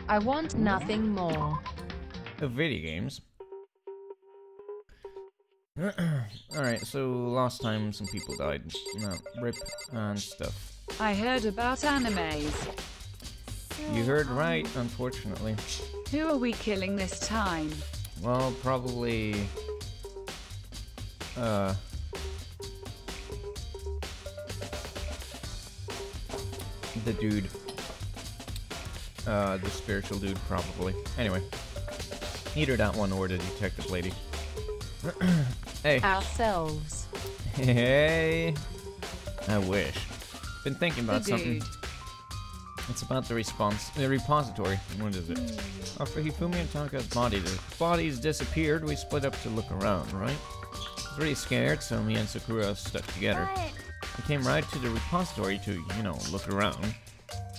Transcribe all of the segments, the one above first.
I want nothing more. Video games. Alright, so last time some people died. No, rip and stuff. I heard about animes. You heard right, unfortunately. Who are we killing this time? Well, probably... the dude. The spiritual dude, probably. Anyway. Either that one or the detective lady. Hey. Ourselves. Hey. I wish. Been thinking about something. Dude. It's about the repository. What is it? After Hifumi and Tanaka's bodies disappeared, we split up to look around, right? I was really scared, so me and Sakura stuck together. We came right to the repository to, you know, look around.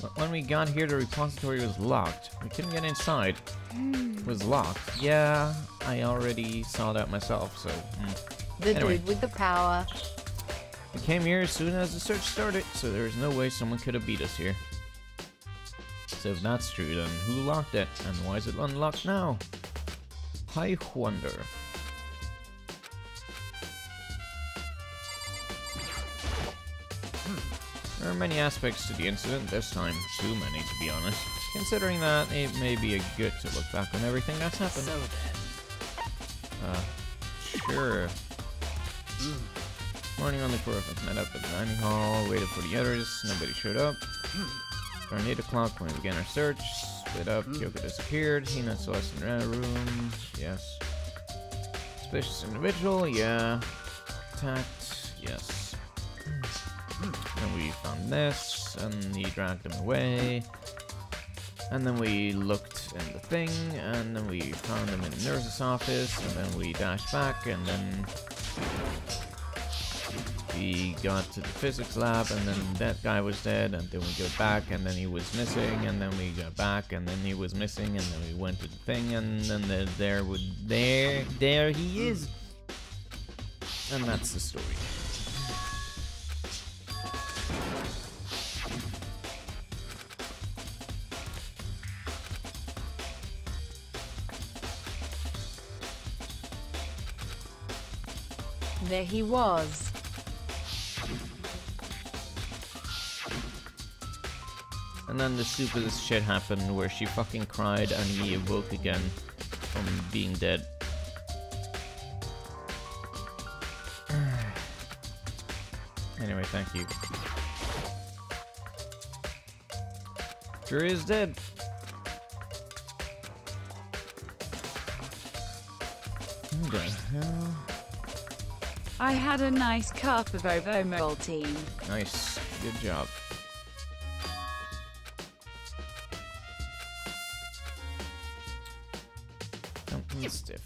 But when we got here, the repository was locked. We couldn't get inside. It was locked. Yeah, I already saw that myself, so... The Anyway. dude with the power. We came here as soon as the search started, so there was no way someone could have beat us here. So if that's true, then who locked it, and why is it unlocked now? I wonder. There are many aspects to the incident this time. Too many, to be honest. Considering that, it may be good to look back on everything that's happened. So then. Sure. Morning on the tour of us met up at the dining hall, waited for the others, nobody showed up. Around 8 o'clock when we began our search, split up, Kyoko disappeared, Hina saw us in the room, yes. Suspicious individual, yeah. Attacked, yes. And we found this, and he dragged him away. And then we looked in the thing, and then we found him in the nurse's office, and then we dashed back, and then we got to the physics lab, and then that guy was dead, and then we go back, and then he was missing, and then we got back, and then he was missing, and then we went to the thing, and then there he is. And that's the story. There he was. And then the stupidest shit happened where she fucking cried and he awoke again from being dead. Anyway, thank you. Sure is dead. Who the hell? I had a nice cup of Ovomaltine. Nice. Good job. Something stiff.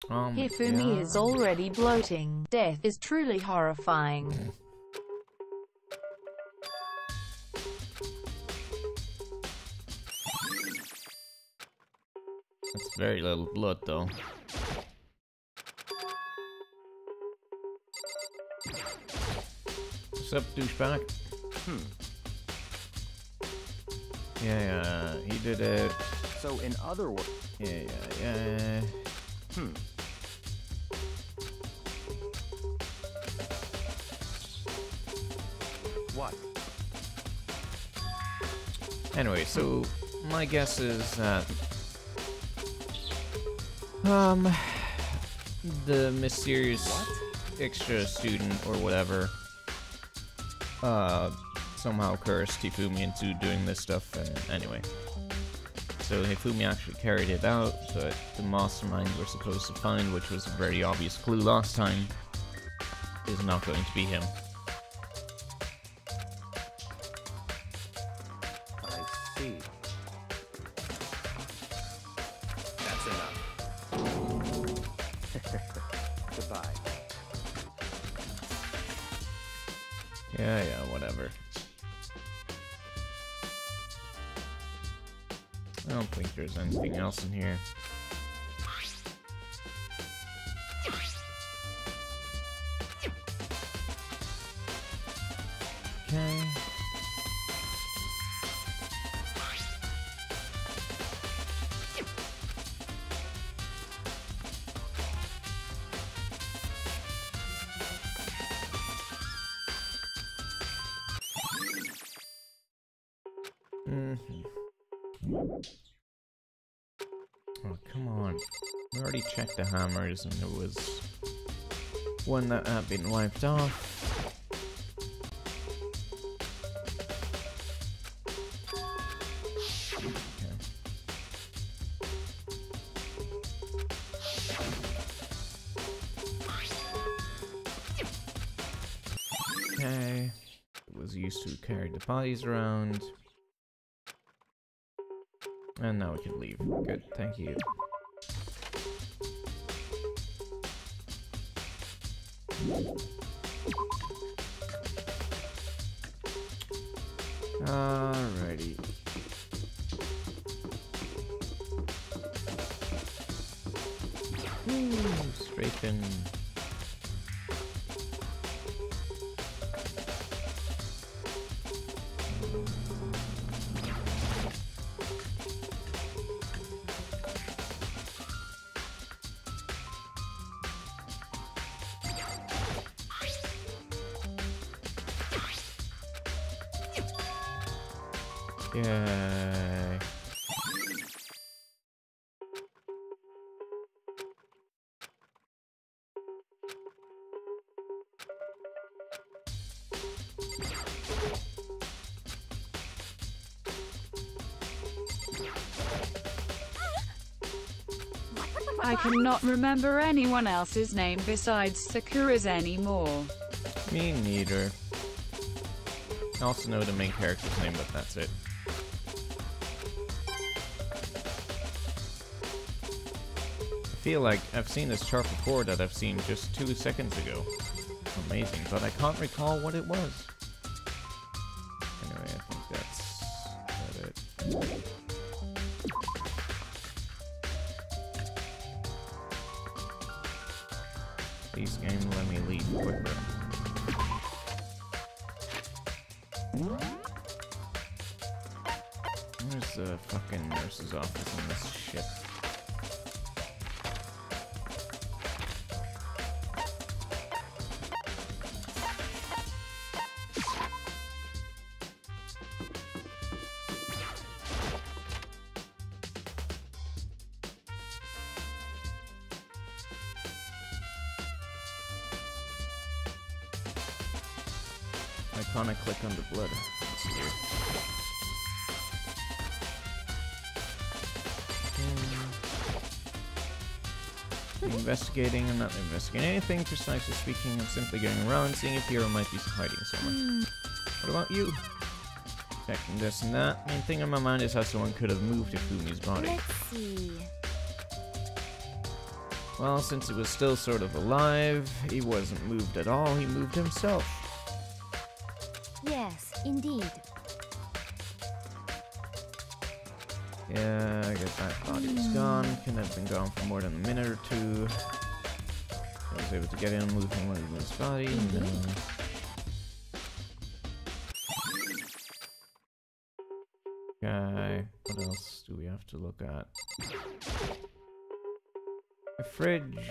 Hifumi is already bloating. Death is truly horrifying. That's very little blood, though. What's up, douchebag? Yeah, he did it. So in other words. Yeah. What? Anyway, so my guess is that the mysterious extra student or whatever somehow cursed Hifumi into doing this stuff, and anyway. So Hifumi actually carried it out, but the mastermind we're supposed to find, which was a very obvious clue last time, is not going to be him. I see. That's enough. Goodbye. Yeah, whatever. I don't think there's anything else in here. Oh, come on. We already checked the hammers and there was one that had been wiped off. Okay. It was used to carry the bodies around. And now we can leave. Good, thank you. Alrighty. Straighten. Yay. I cannot remember anyone else's name besides Sakura's anymore. Me neither. I also know the main character's name, but that's it. I feel like I've seen this chart before that I've seen just 2 seconds ago. Amazing, but I can't recall what it was. Anyway, I think that's about it. Please, game, let me leave quicker. Where's the fucking nurse's office in this shit? I can't click on the blood. That's weird. Investigating. I'm not investigating anything, precisely speaking. I'm simply going around seeing if Hero might be hiding somewhere. What about you? Checking this and that. Main thing on my mind is how someone could have moved Ifumi's body. Let's see. Well, since he was still sort of alive, he wasn't moved at all. He moved himself. Yes, indeed. Yeah, I guess that body was gone. Couldn't have been gone for more than a minute or two. I was able to get in and move him with his body. No. Okay, what else do we have to look at? A fridge.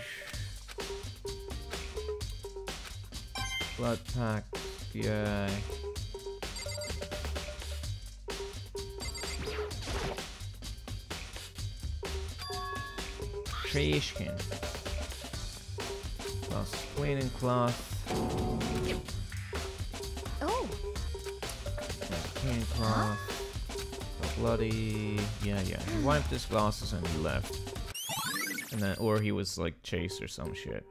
Blood pack. Yeah. Trash can. Plus cleaning cloth. Oh. Cleaning cloth. Bloody. Yeah. He wiped his glasses and he left. And then, or he was like chased or some shit.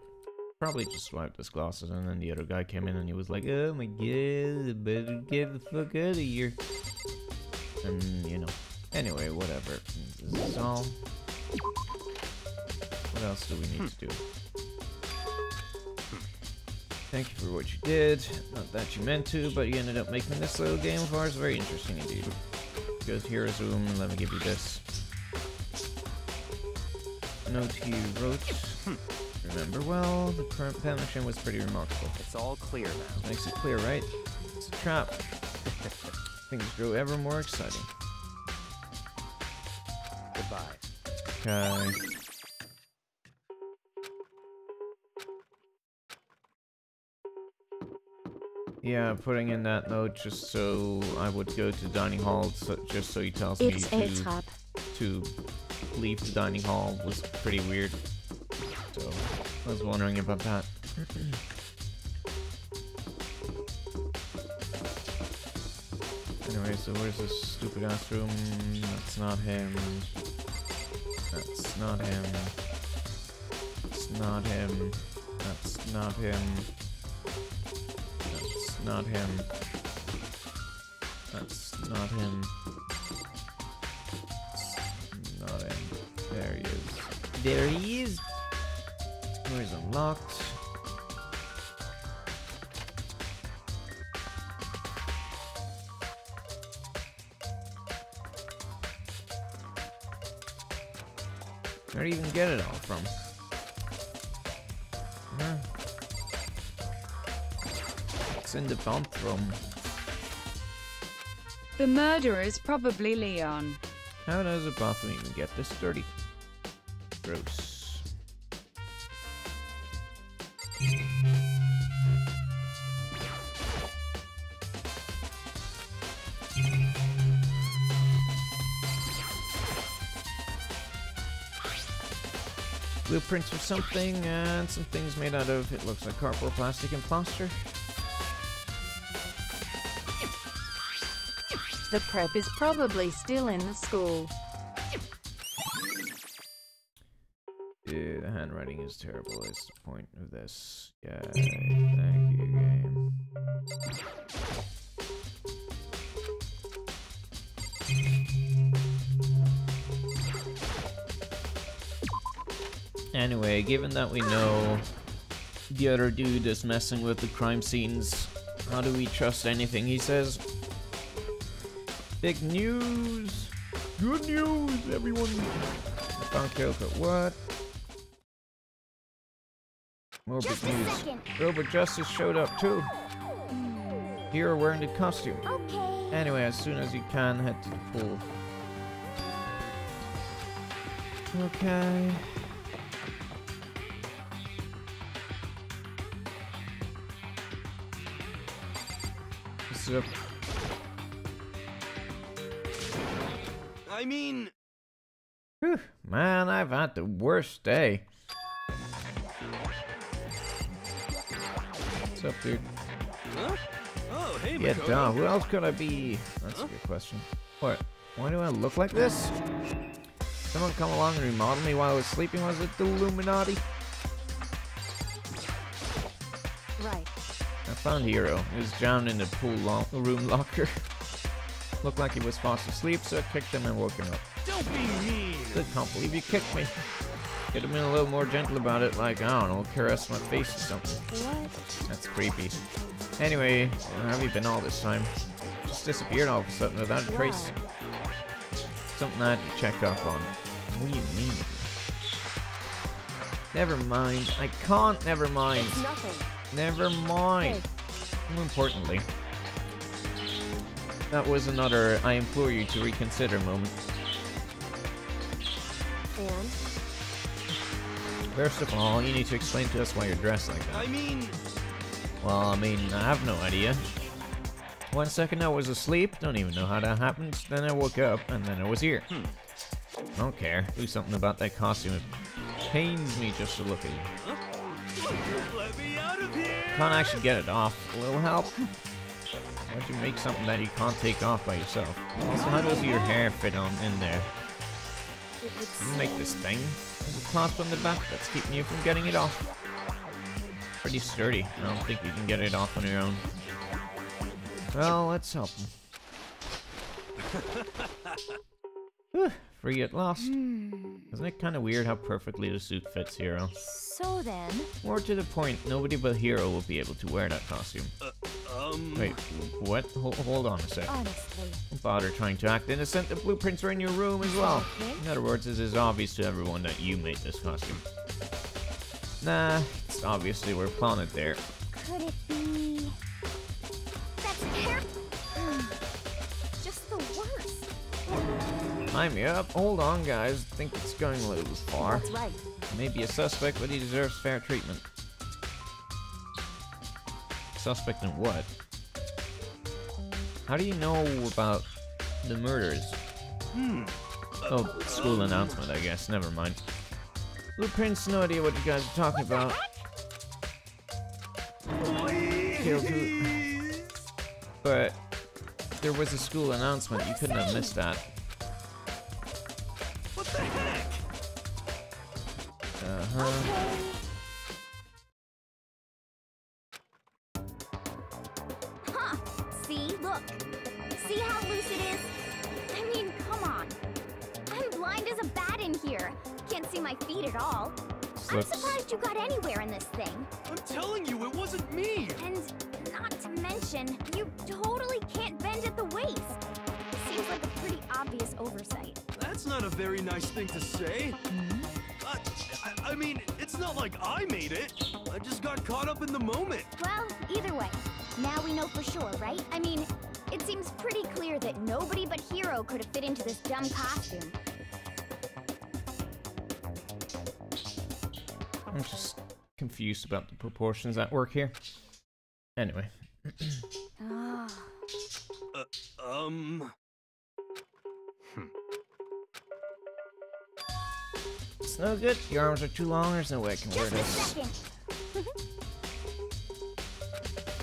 Probably just wiped his glasses and then the other guy came in and he was like, oh my god, I better get the fuck out of here. And, you know. Anyway, whatever. This is all. What else do we need to do? Thank you for what you did. Not that you meant to, but you ended up making this little game of ours very interesting indeed. Go to Hero's room and let me give you this. Note he wrote. Remember well, the current pen machine was pretty remarkable. It's all clear now. Makes it clear, right? It's a trap. Things grow ever more exciting. Goodbye. Okay. Yeah, putting in that note just so I would go to dining hall, just so he tells me to leave the dining hall was pretty weird. So I was wondering about that. Anyway, so where's this stupid ass room? That's not him. That's not him. It's not him. That's not him. That's not him. That's not him. It's not him. There he is. There he is! Door's unlocked. Where do you even get it all from? Huh? It's in the bathroom. The murderer is probably Leon. How does a bathroom even get this dirty? Gross. Blueprints or something, and some things made out of, it looks like cardboard, plastic, and plaster. The prep is probably still in the school. Yeah, the handwriting is terrible, is the point of this. Yeah, thank you, game. Anyway, given that we know the other dude is messing with the crime scenes, how do we trust anything he says? Big news! Good news, everyone! Found Kyoko. What? More big news. Robot Justice showed up too. Here wearing the costume. Okay. Anyway, as soon as you can, head to the pool. Okay. Up. I mean... Whew, man, I've had the worst day. What's up, dude? Huh? Oh, hey, Yeah, Makoto. duh, who else could I be? That's a good question. What? Why do I look like this? Someone come along and remodel me while I was sleeping? Was it the Illuminati? Right. I found Hiro. He was drowned in the pool room locker. Looked like he was fast asleep, so I kicked him and woke him up. Don't be mean. I can't believe you kicked me. Could have been a little more gentle about it, like, I don't know, caress my face or something. What? That's creepy. Anyway, where have you been all this time? Just disappeared all of a sudden without a trace. Something I had to check up on. What do you mean? Never mind. I can't never mind. It's nothing. Never mind. More importantly, that was another I implore you to reconsider moment. And? First of all, you need to explain to us why you're dressed like that. I mean... Well, I mean, I have no idea. 1 second I was asleep, don't even know how that happened. Then I woke up, and then I was here. Don't care. Do something about that costume. It pains me just to look at you. Let me out of here! Can't actually get it off. A little help? Why'd you make something that you can't take off by yourself? Also, how does your hair fit on in there? You make this thing. There's a clasp on the back that's keeping you from getting it off. Pretty sturdy. I don't think you can get it off on your own. Well, let's help him. Whew, free at last. Isn't it kind of weird how perfectly the suit fits Hiro? So then... More to the point, nobody but Hiro will be able to wear that costume. Wait, what? Hold on a sec. Honestly. Don't bother trying to act innocent. The blueprints are in your room as well. Okay. In other words, it is obvious to everyone that you made this costume. Nah, it's obvious they were planted there. Could it be... That's terrible. Just the worst. Time me up. Hold on, guys. I think it's going a little far. That's right. Maybe a suspect, but he deserves fair treatment. Suspect in what? How do you know about the murders? Oh, school announcement, I guess. Never mind. Blueprints, no idea what you guys are talking about. Kill two. But there was a school announcement. You couldn't have missed that. What the heck? Huh. See? Look. See how loose it is? I mean, come on. I'm blind as a bat in here. Can't see my feet at all. I'm surprised you got anywhere in this thing. I'm telling you, it wasn't me. And not to mention, you totally can't bend at the waist. Seems like a pretty obvious oversight. That's not a very nice thing to say. I mean, it's not like I made it. I just got caught up in the moment. Well, either way, now we know for sure, right? I mean, it seems pretty clear that nobody but Hero could have fit into this dumb costume. I'm just confused about the proportions at work here. Anyway. It's no good. Your arms are too long. There's no way I can wear Just a this. second.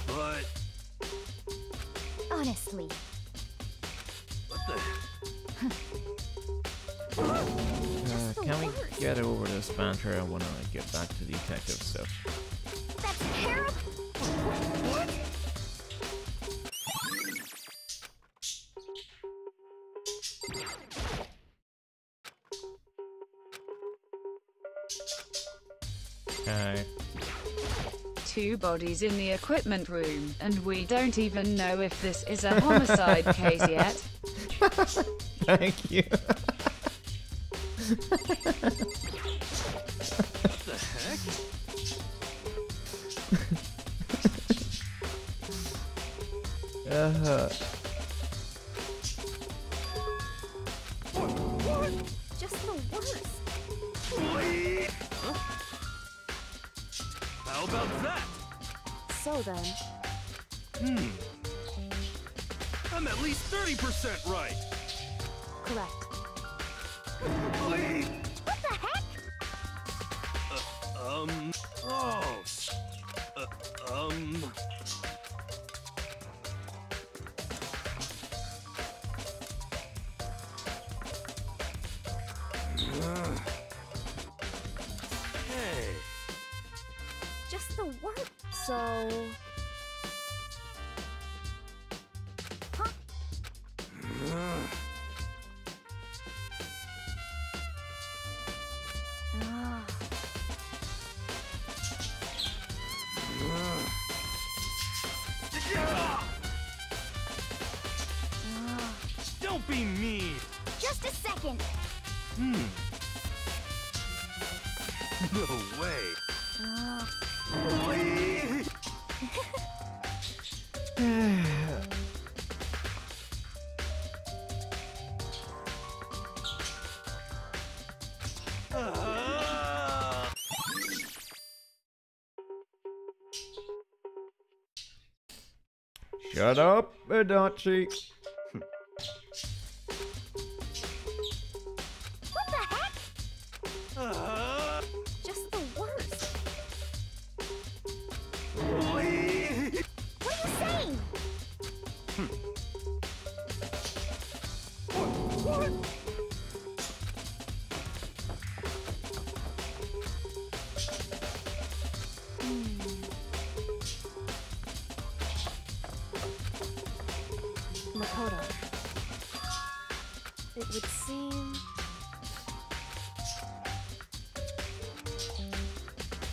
But Honestly. what the? Can we get over this banter? I want to get back to detective stuff. That's terrible. What? Okay. 2 bodies in the equipment room, and we don't even know if this is a homicide case yet. Thank you. What the heck? Just the worst. Wait. Huh? How about that? So then. I'm at least 30% right. Correct. Wait. What the heck? Oh. Hey. Just the worst. So. Huh? Don't be mean. Just a second. No way. Shut up, Adachi. What the heck? Just the worst. Wait. What are you saying? What? Makoto. It would seem.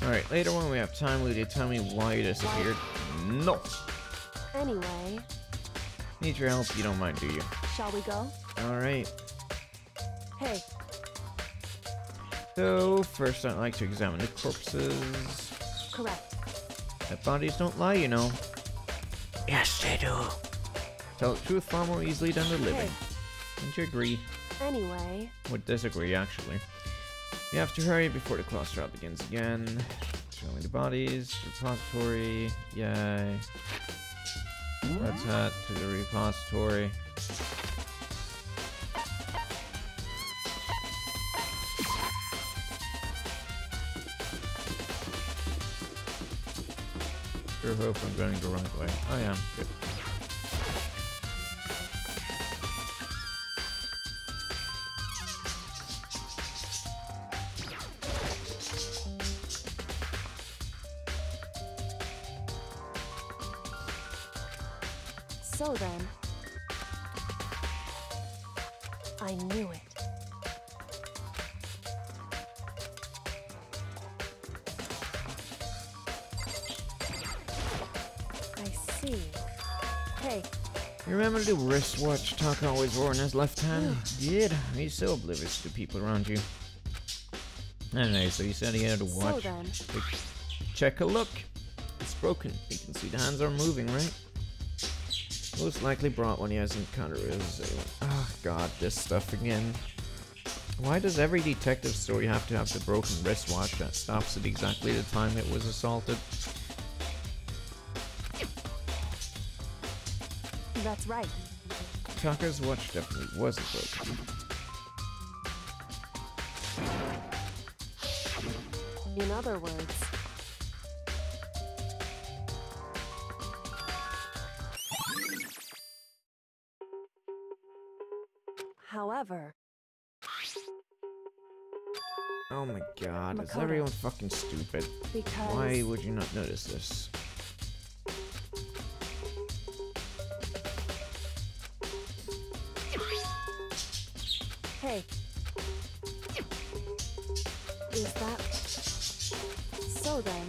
Alright, later when we have time, will you tell me why you disappeared? No. Anyway, Need your help, you don't mind, do you? shall we go? Alright. Hey, So, first I'd like to examine the corpses. correct. Dead bodies don't lie, you know. Yes, they do. Tell the truth far more easily than the living. Don't you agree? Anyway, Would disagree, actually. We have to hurry before the class trial begins again. Showing the bodies, repository, yay. Let's head to the repository. Sure hope I'm going the right way. Oh yeah, good. So then, I knew it. I see. Hey. You remember the wristwatch Taka always wore in his left hand? Did? He's so oblivious to people around you. Anyway, so you said he had a watch. So then. Check a look. It's broken. You can see the hands are moving, right? Most likely brought when he has encountered his assailant. Oh god, this stuff again. Why does every detective story have to have the broken wristwatch that stops at exactly the time it was assaulted? That's right. Taka's watch definitely wasn't broken. In other words, however, Oh my god, is Makoto. everyone fucking stupid? because Why would you not notice this? hey, is that so then?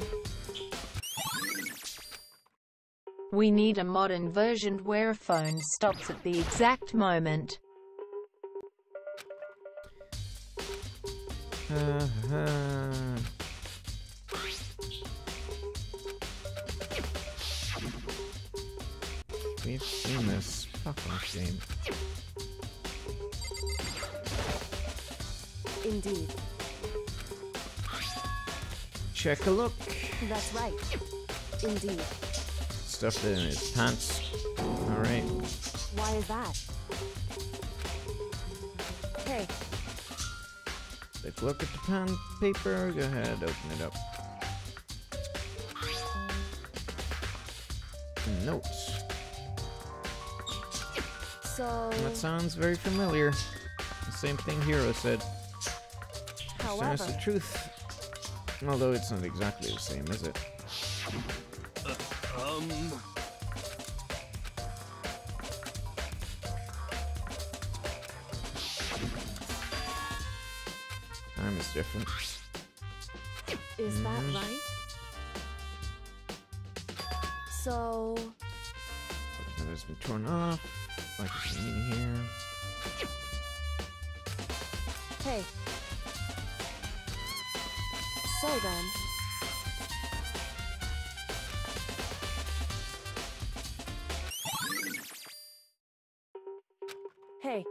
We need a modern version where a phone stops at the exact moment. We've seen this fucking game. Indeed, Check a look. that's right. Indeed. Stuffed it in his pants. Alright. Why is that? Hey, Take a look at the pen paper. Go ahead, open it up. Notes. so That sounds very familiar. The same thing Hero said. however, That's the truth. Although it's not exactly the same, is it? Time is different. is that right? So, That has been torn off. Like it's in here. hey. So then, hey,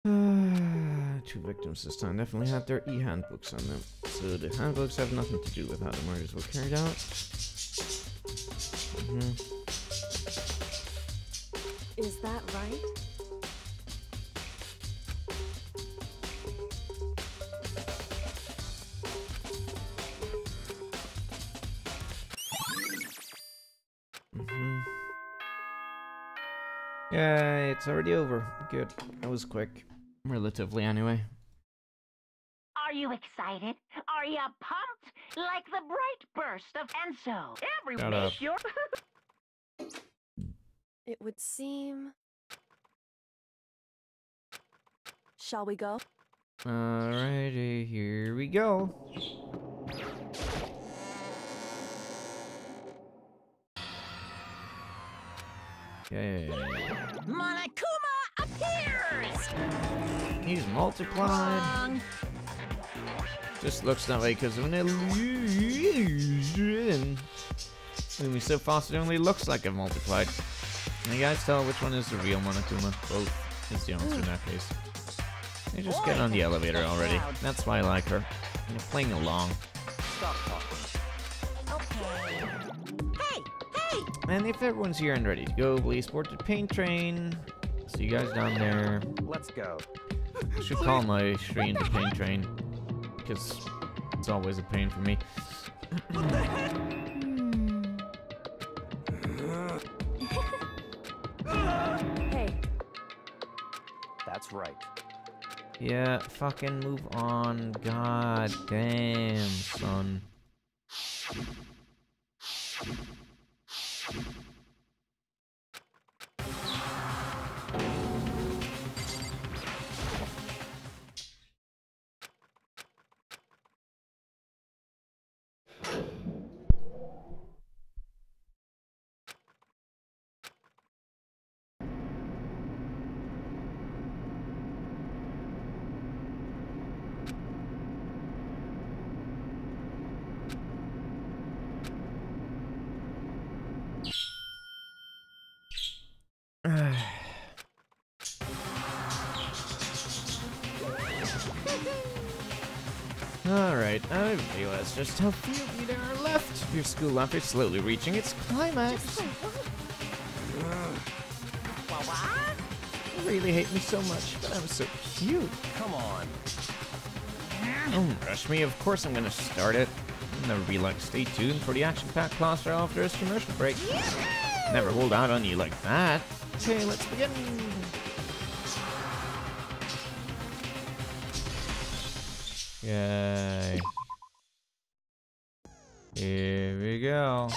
Two victims this time definitely had their e-handbooks on them. So the handbooks have nothing to do with how the murders were carried out. is that right? Yeah, it's already over. Good. That was quick. Relatively, anyway. Are you excited? Are you pumped? Like the bright burst of Enso. Shut up. Make your It would seem. Shall we go? Alrighty, here we go. Okay. Monokuma appears! He's multiplied. Wrong. Just looks that way because when it moving so fast, it only looks like it multiplied. Can you guys tell which one is the real Monokuma? Both is the answer in that case. They just get on the elevator already. That's why I like her. You're playing along. Stop talking. Okay. Hey! Hey! And if everyone's here and ready to go, please board the paint train. See you guys down there. Let's go. I should call my stream the paint train, because it's always a pain for me. Hey. That's right. Yeah, fucking move on. God damn, son. Alright, I realize just how few of you there are left. Your school life is slowly reaching its climax. You really hate me so much, but I'm so cute. Come on. Don't rush me, of course I'm gonna start it. Never be like, stay tuned for the action-packed class right after this commercial break. Never hold out on you like that. Okay, let's begin. Yay. Here we go.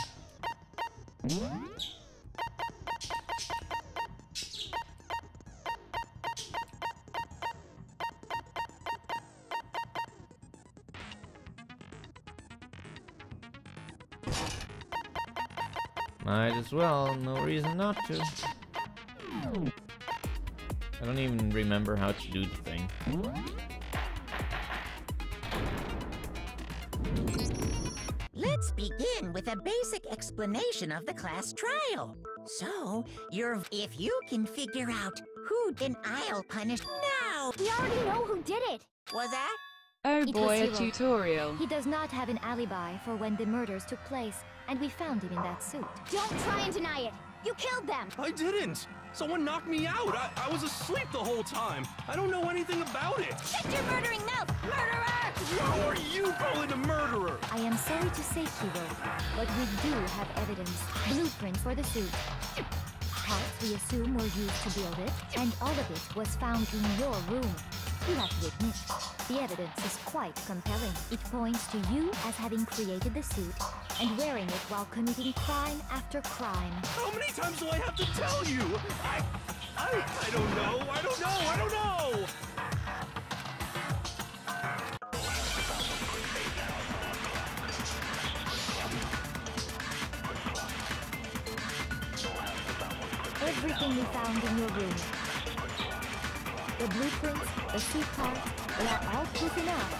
Might as well, no reason not to. I don't even remember how to do the thing. Let's begin with a basic explanation of the class trial. So, if you can figure out who, then I'll punish now. We already know who did it. Was that? Oh It boy, a was Hero. tutorial. He does not have an alibi for when the murders took place, and we found him in that suit. Don't try and deny it. You killed them. I didn't. Someone knocked me out. I was asleep the whole time. I don't know anything about it. Shut your murdering mouth, murderer! How are you calling a murderer? I am sorry to say, Hero, but we do have evidence. Blueprints for the suit. Parts we assume were used to build it, and all of it was found in your room. You have to admit, the evidence is quite compelling. It points to you as having created the suit and wearing it while committing crime after crime. How many times do I have to tell you? I don't know. I don't know. I don't know. Everything we found in your room. The blueprints, the suit parts, they are all proof enough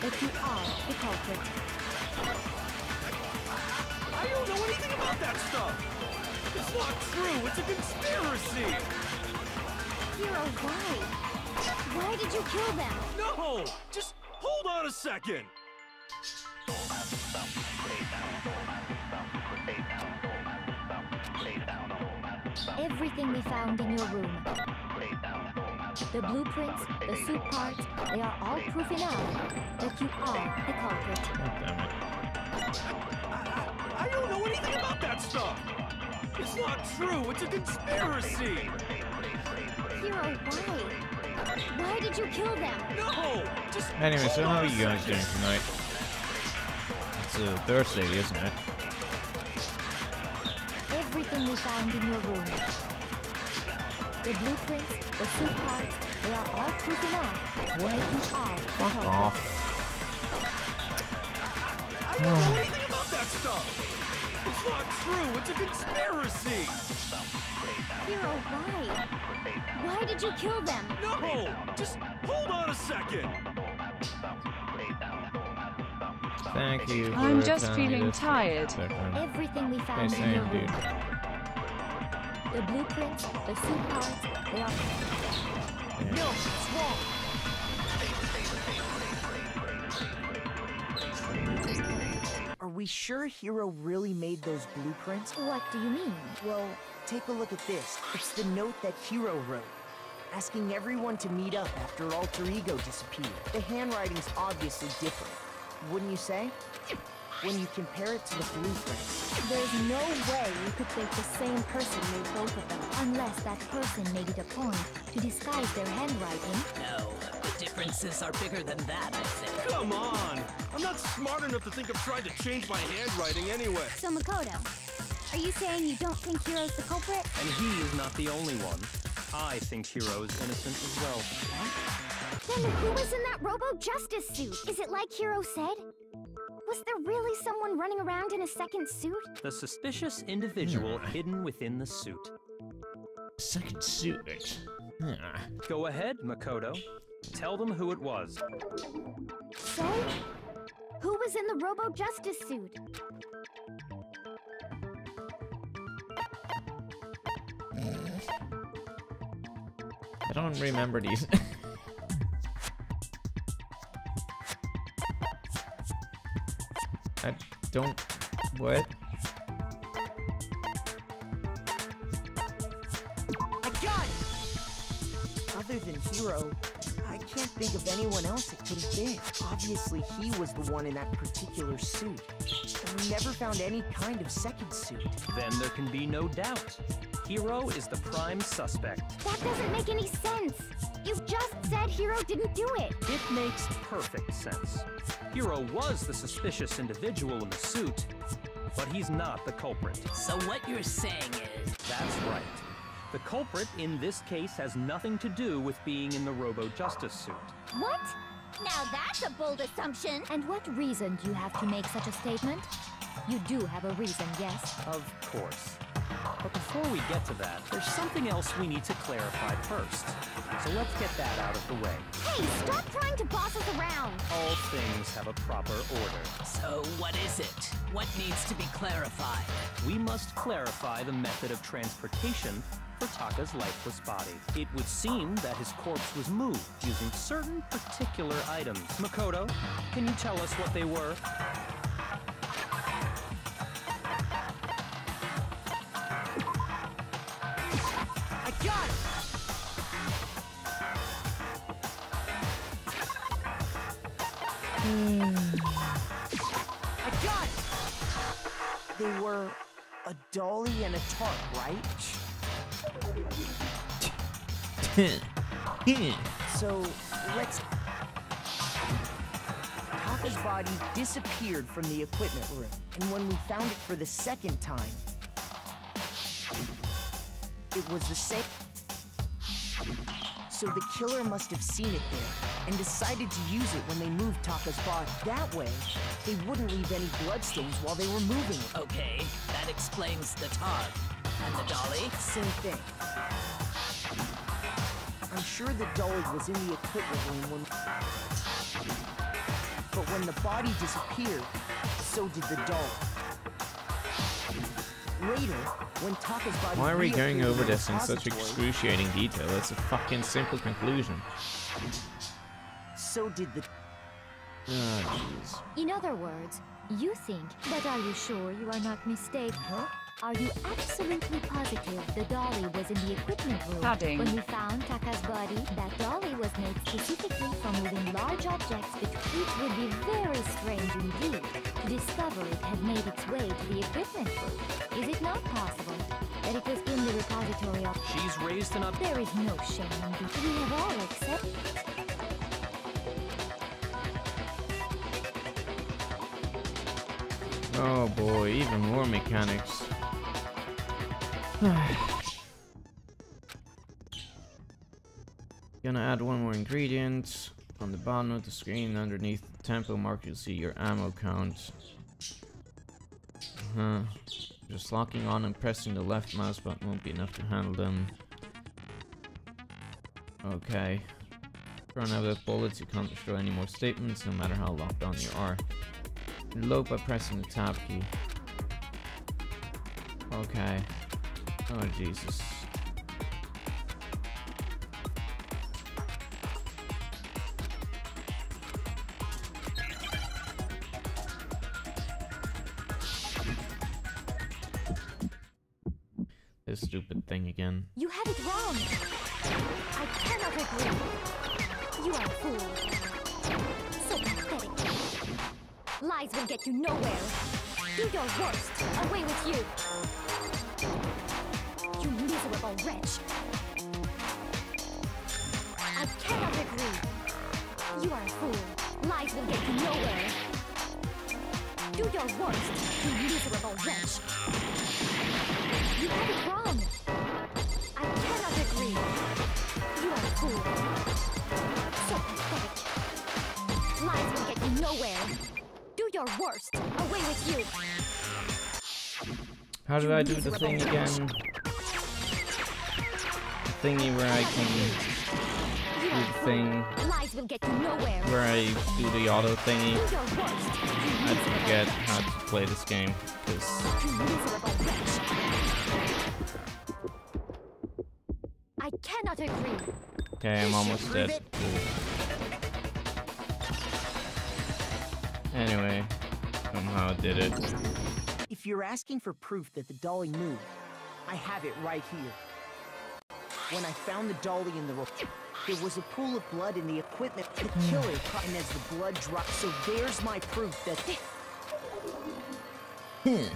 that you are the culprit. I don't know anything about that stuff. It's not true. It's a conspiracy. Hero, why? Why did you kill them? No! Just hold on a second. Everything we found in your room. The blueprints, the suit parts, they are all proof enough that you are the culprit. God damn it. I don't know anything about that stuff. It's not true. It's a conspiracy. Hero, why? Why did you kill them? No! Just Anyway, so how are hold you on a guys doing second. tonight? It's Thursday, isn't it? Everything we found in your room. The blueprints, the suit parts, they are all proof enough that you are the Fuck culprit. off. I don't know anything about that stuff. It's not true. It's a conspiracy. Hero, why? Why did you kill them? No! Just hold on a second. Thank you. I'm for just telling me feeling this. tired. Second. Everything we Okay, found in same, your dude. room. The blueprints, the suit parts, they are... Yeah. No, it's wrong. Are we sure Hiro really made those blueprints? What do you mean? Well, take a look at this. It's the note that Hiro wrote, asking everyone to meet up after Alter Ego disappeared. The handwriting's obviously different, wouldn't you say? When you compare it to the blueprints. There's no way you could think the same person made both of them. Unless that person made it a point to disguise their handwriting. No, the differences are bigger than that, I think. Come on! I'm not smart enough to think I've tried to change my handwriting anyway. So Makoto, are you saying you don't think Hiro's the culprit? And he is not the only one. I think Hiro is innocent as well. Then who was in that Robo-Justice suit? Is it like Hiro said? Was there really someone running around in a second suit? The suspicious individual hidden within the suit. Second suit. Go ahead, Makoto. Tell them who it was. So? Who was in the Robo-Justice suit? I don't remember these. I don't... What? I got it! Other than Hiro, I can't think of anyone else it could have been. Obviously, he was the one in that particular suit. And we never found any kind of second suit. Then there can be no doubt. Hiro is the prime suspect. That doesn't make any sense. You just said Hiro didn't do it. It makes perfect sense. Hiro was the suspicious individual in the suit, but he's not the culprit. So what you're saying is... That's right. The culprit in this case has nothing to do with being in the Robo-Justice suit. What? Now that's a bold assumption. And what reason do you have to make such a statement? You do have a reason, yes? Of course. But before we get to that, there's something else we need to clarify first. So let's get that out of the way. Hey, stop trying to boss us around! All things have a proper order. So what is it? What needs to be clarified? We must clarify the method of transportation for Taka's lifeless body. It would seem that his corpse was moved using certain particular items. Makoto, can you tell us what they were? I got it! I got it! They were a dolly and a tarp, right? So, let's... Taka's body disappeared from the equipment room, and when we found it for the second time, it was the same... So the killer must have seen it there, and decided to use it when they moved Taka's body. That way, they wouldn't leave any bloodstains while they were moving it. Okay, that explains the tarp. And the dolly? Same thing. I'm sure the dolly was in the equipment room when... But when the body disappeared, so did the dolly. Later, when Taka's body... Why are we going over the this in such repository, excruciating detail? That's a fucking simple conclusion. So did the... Oh, jeez. In other words, you think, but are you sure you are not mistaken? Huh? Are you absolutely positive the dolly was in the equipment room? Padding. When we found Taka's body, that dolly was made specifically for moving large objects between. It would be very strange indeed to discover it had made its way to the equipment room. Is it not possible that it was in the repository of... She's raised an up... There is no shame in this. We have all accepted it. Oh boy, even more mechanics. Gonna add one more ingredient. On the bottom of the screen underneath the tempo mark you'll see your ammo count. Just locking on and pressing the left mouse button won't be enough to handle them. Okay. Run out of bullets, you can't destroy any more statements no matter how locked on you are. Reload by pressing the tab key. Okay. Oh Jesus. This stupid thing again. You have it wrong. I cannot agree. You are a fool. So pathetic. Lies will get you nowhere. Do your worst. Away with you. You miserable wretch. I cannot agree. You are a fool. Lies will get you nowhere. Do your worst, you miserable wretch. You have it wrong. I cannot agree. You are a fool. So pathetic. Lies will get you nowhere. Do your worst. Away with you. How did I do the thing again? The thingy where I can do the thing. Lies will get you nowhere. Where I do the auto thingy. I forget how to play this game because I cannot agree. okay, I'm almost dead. Cool. Anyway, somehow did it. If you're asking for proof that the dolly moved, I have it right here. When I found the dolly in the room, there was a pool of blood in the equipment. The killer cut, and as the blood dropped, so there's my proof that...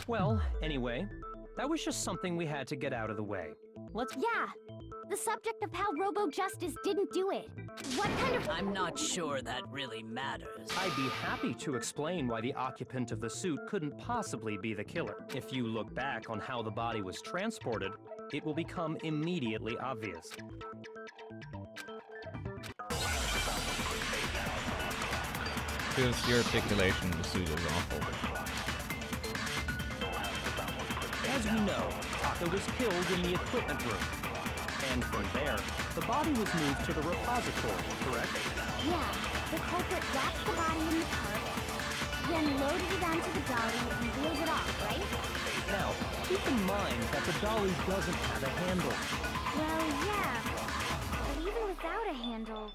Well, anyway, that was just something we had to get out of the way. Let's... Yeah, the subject of how Robo-Justice didn't do it. What kind of... I'm not sure that really matters. I'd be happy to explain why the occupant of the suit couldn't possibly be the killer. If you look back on how the body was transported, it will become immediately obvious. Because your articulation of the suit is awful. As we know, Taka was killed in the equipment room. And from there, the body was moved to the repository, correct? Yeah, the culprit wrapped the body in the cart, then loaded it onto the dolly and wheeled it off, right? Now, keep in mind that the dolly doesn't have a handle. Well, yeah, but even without a handle,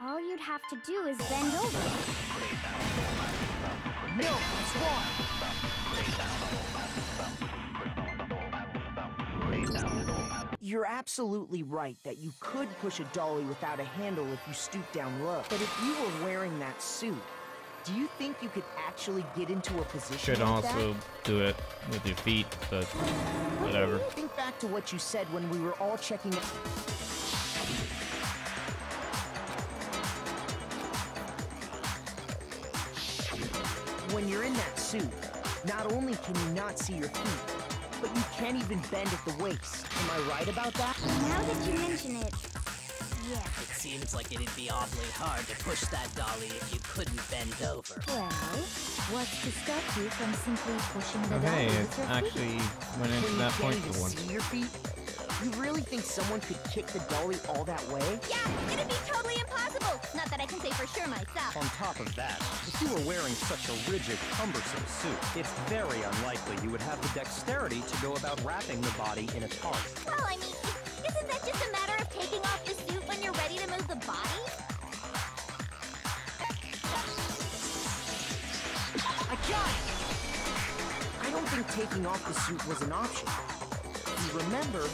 all you'd have to do is bend over. No, it's wrong. You're absolutely right that you could push a dolly without a handle if you stoop down low. But if you were wearing that suit, do you think you could actually get into a position Could like also do it with your feet, but whatever. Think back to what you said when we were all checking it. When you're in that suit, not only can you not see your feet, but you can't even bend at the waist. Am I right about that? Now that you mention it, yeah. It seems like it'd be awfully hard to push that dolly if you couldn't bend over. Well, what's to stop you from simply pushing the Okay, dolly it with your feet? actually went into When that you point can't for even once. see your feet? You really think someone could kick the dolly all that way? Yeah, it'd be totally impossible. Not that I can say for sure myself. On top of that, if you were wearing such a rigid, cumbersome suit, it's very unlikely you would have the dexterity to go about wrapping the body in a tarp. Well, I mean, isn't that just a matter of taking off the suit when you're ready to move the body? I got it! I don't think taking off the suit was an option. If you remember...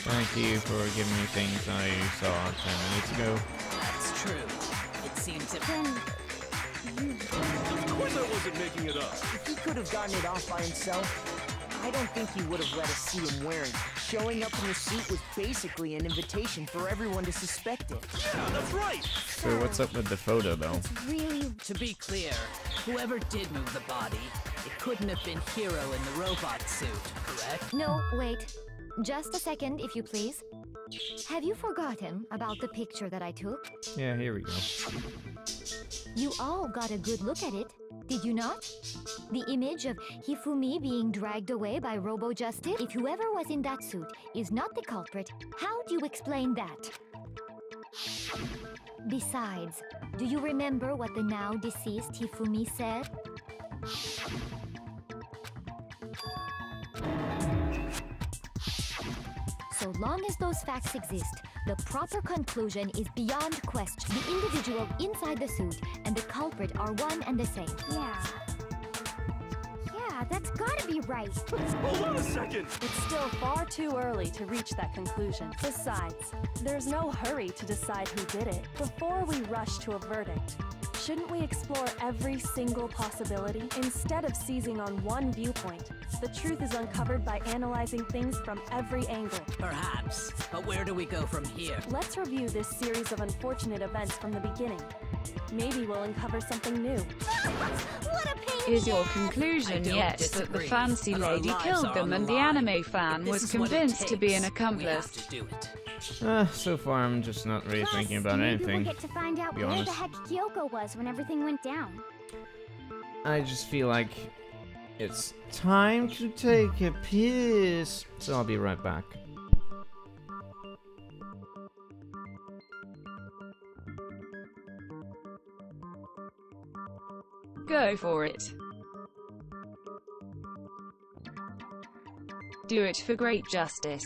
Thank you for giving me things I saw 10 minutes ago. That's true. It seems to... Of course I wasn't making it up. If he could have gotten it off by himself, I don't think he would have let us see him wearing it. Showing up in the suit was basically an invitation for everyone to suspect it. Yeah, that's right! So what's up with the photo, though? Really? To be clear, whoever did move the body, it couldn't have been Hero in the robot suit, correct? No, wait. Just a second, if you please. Have you forgotten about the picture that I took? Yeah, here we go. You all got a good look at it, did you not? The image of Hifumi being dragged away by Robo-Justice? If whoever was in that suit is not the culprit, how do you explain that? Besides, do you remember what the now deceased Hifumi said? So So long as those facts exist, the proper conclusion is beyond question. The individual inside the suit and the culprit are one and the same. Yeah. Yeah, that's gotta be right. Hold on a second! It's still far too early to reach that conclusion. Besides, there's no hurry to decide who did it. Before we rush to a verdict, shouldn't we explore every single possibility? Instead of seizing on one viewpoint, the truth is uncovered by analyzing things from every angle. Perhaps, but where do we go from here? Let's review this series of unfortunate events from the beginning. Maybe we'll uncover something new. What a pain! Is your conclusion yet that the fancy lady killed them and the anime fan was convinced to be an accomplice? So far I'm just not really thinking about maybe anything. We'll get to find out be where honest. the heck Kyoko was when everything went down. I just feel like it's time to take a piss. So I'll be right back. Go for it. Do it for great justice.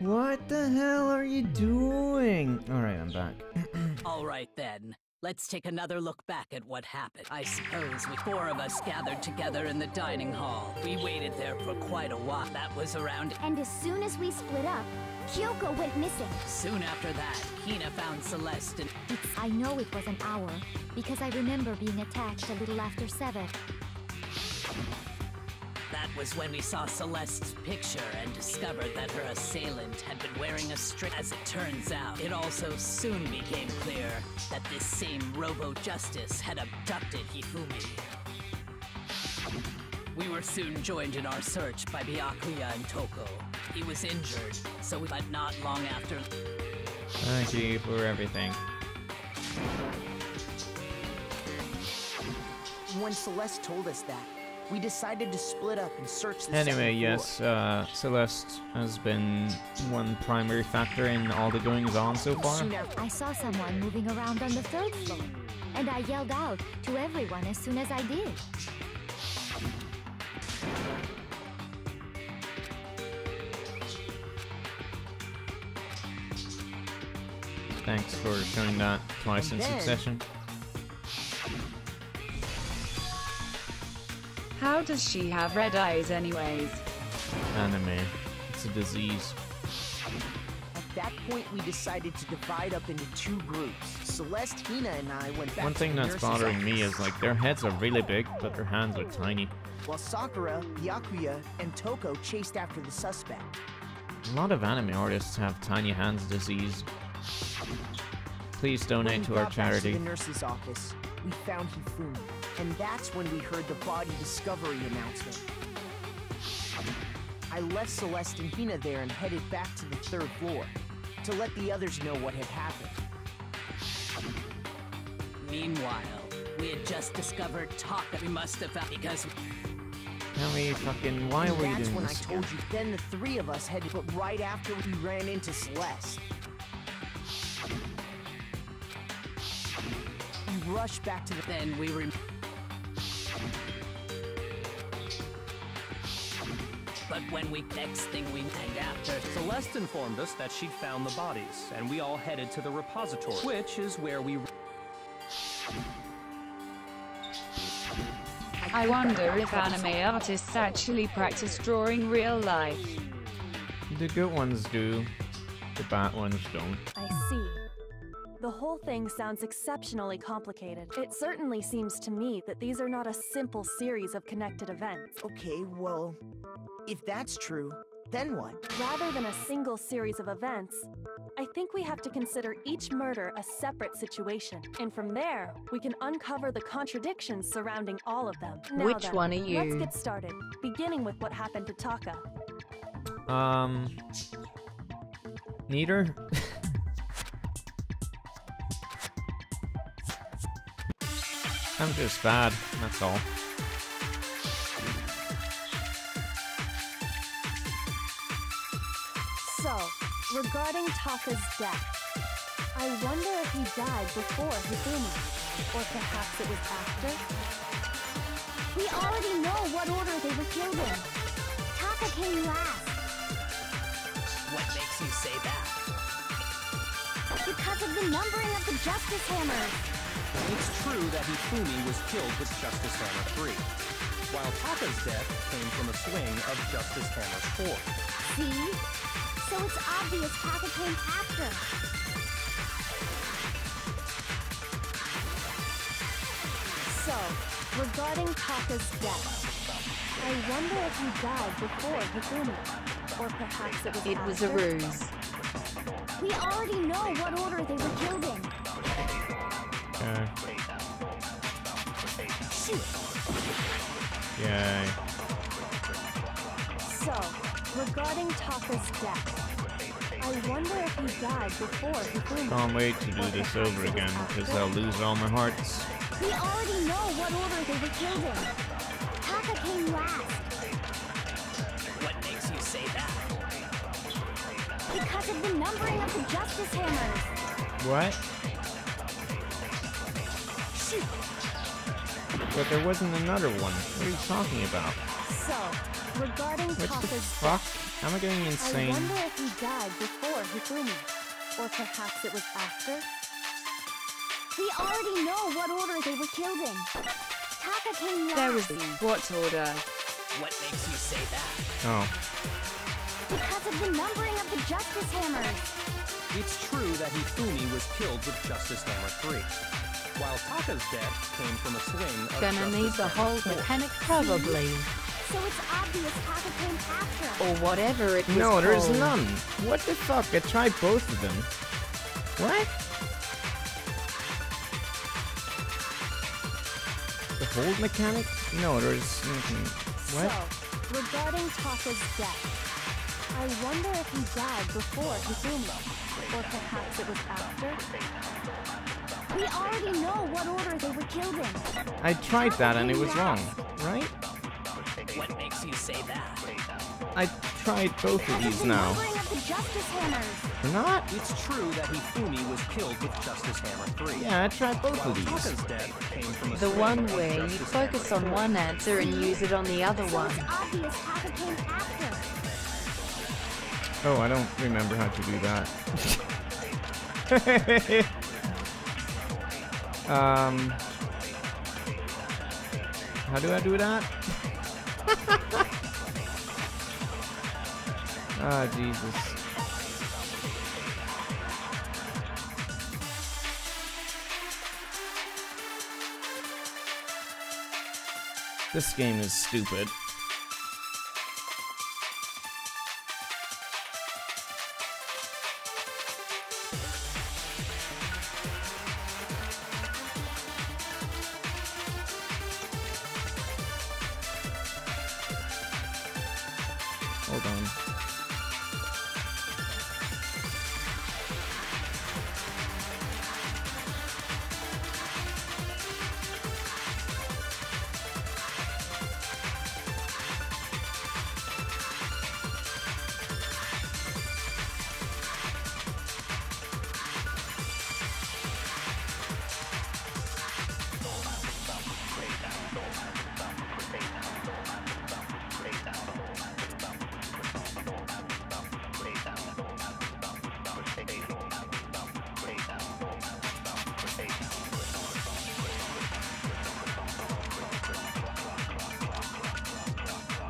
What the hell are you doing? Alright, I'm back. Alright then. Let's take another look back at what happened. I suppose we four of us gathered together in the dining hall. We waited there for quite a while. That was around... And as soon as we split up, Kyoko went missing. Soon after that, Hina found Celeste and... I know it was an hour, because I remember being attacked a little after 7. That was when we saw Celeste's picture and discovered that her assailant had been wearing a string. As it turns out, it also soon became clear that this same Robo-Justice had abducted Hifumi. We were soon joined in our search by Byakuya and Toko. He was injured, so but not long after... Thank you for everything. When Celeste told us that, we decided to split up and search the Anyway, second yes, floor. Celeste has been one primary factor in all the goings-on so far. I saw someone moving around on the 3rd floor, and I yelled out to everyone as soon as I did. Thanks for showing that twice in succession. How does she have red eyes anyways? Anime. It's a disease. At that point, we decided to divide up into 2 groups. Celeste, Hina, and I went back One to thing the that's nurse's bothering me office, is like their heads are really big, but their hands are tiny. while Sakura, Byakuya, and Toko chased after the suspect. A lot of anime artists have tiny hands disease. Please donate to our charity. When we got back to the nurse's office, we found Hifumi, and that's when we heard the body discovery announcement. I left Celeste and Hina there and headed back to the 3rd floor to let the others know what had happened. Meanwhile, we had just discovered Taka. We must have found because... Tell me fucking why were you That's doing when this? I told you. Then the 3 of us headed, but right after we ran into Celeste. We rushed back to the... Then we were... But when we... Next thing we... And after... Celeste informed us that she'd found the bodies, and we all headed to the repository, which is where we... I wonder if anime artists actually practice drawing real life. The good ones do. The bad ones don't. I see. The whole thing sounds exceptionally complicated. It certainly seems to me that these are not a simple series of connected events. Okay, well, if that's true, then what? Rather than a single series of events, I think we have to consider each murder a separate situation. And from there, we can uncover the contradictions surrounding all of them. Now Which then, one are you? Let's get started, beginning with what happened to Taka. Neither? I'm just bad, that's all. So, regarding Taka's death, I wonder if he died before Hifumi, or perhaps it was after? We already know what order they were killed in. Taka came last. What makes you say that? Because of the numbering of the Justice Hammers. It's true that Hifumi was killed with Justice Hammer 3, while Taka's death came from a swing of Justice Hammer 4. See? So it's obvious Taka came after. So, regarding Taka's death, I wonder if he died before Hifumi, or perhaps it was It was a after? ruse. We already know what order they were killed in. Okay. Shoot. Yay. So, regarding Taka's death, I wonder if he died before Hifumi. Can't wait to do this over again, because I'll lose all my hearts. We already know what order they were killed in. Taka came last. What makes you say that? Because of the numbering of the Justice Hammers. What? Shoot. But there wasn't another one. What are you talking about? So, regarding What the Taka's fuck? death, Am I getting I insane? wonder if he died before Hifumi, or perhaps it was after? We already know what order they were killed in. Taka came last. There was what order? What makes you say that? Oh. Because of the numbering of the Justice Hammers. It's true that Hifumi was killed with Justice Hammer 3, while Taka's death came from a swing of Gonna Justice need the Hammer whole 4. mechanic probably. So it's obvious Taka came after. Or whatever it was No, there's called. none. What the fuck? I tried both of them. What? The hold mechanic? No, there's nothing. What? So, regarding Taka's death, I wonder if he died before Hifumi, or perhaps it was after? We already know what order they were killed in. I tried that and it was wrong, right? What makes you say that? I tried both of these now. Numbering of the Justice Hammers. They're not? It's true that Hifumi was killed with Justice Hammer 3. Yeah, I tried both while of these. Taka's death came from a The swing one of where you Justice focus on Hammer 4. one answer and use it on the other So one. it's obvious Taka came after. Oh, I don't remember how to do that. How do I do that? Ah, Jesus. This game is stupid. Hold on.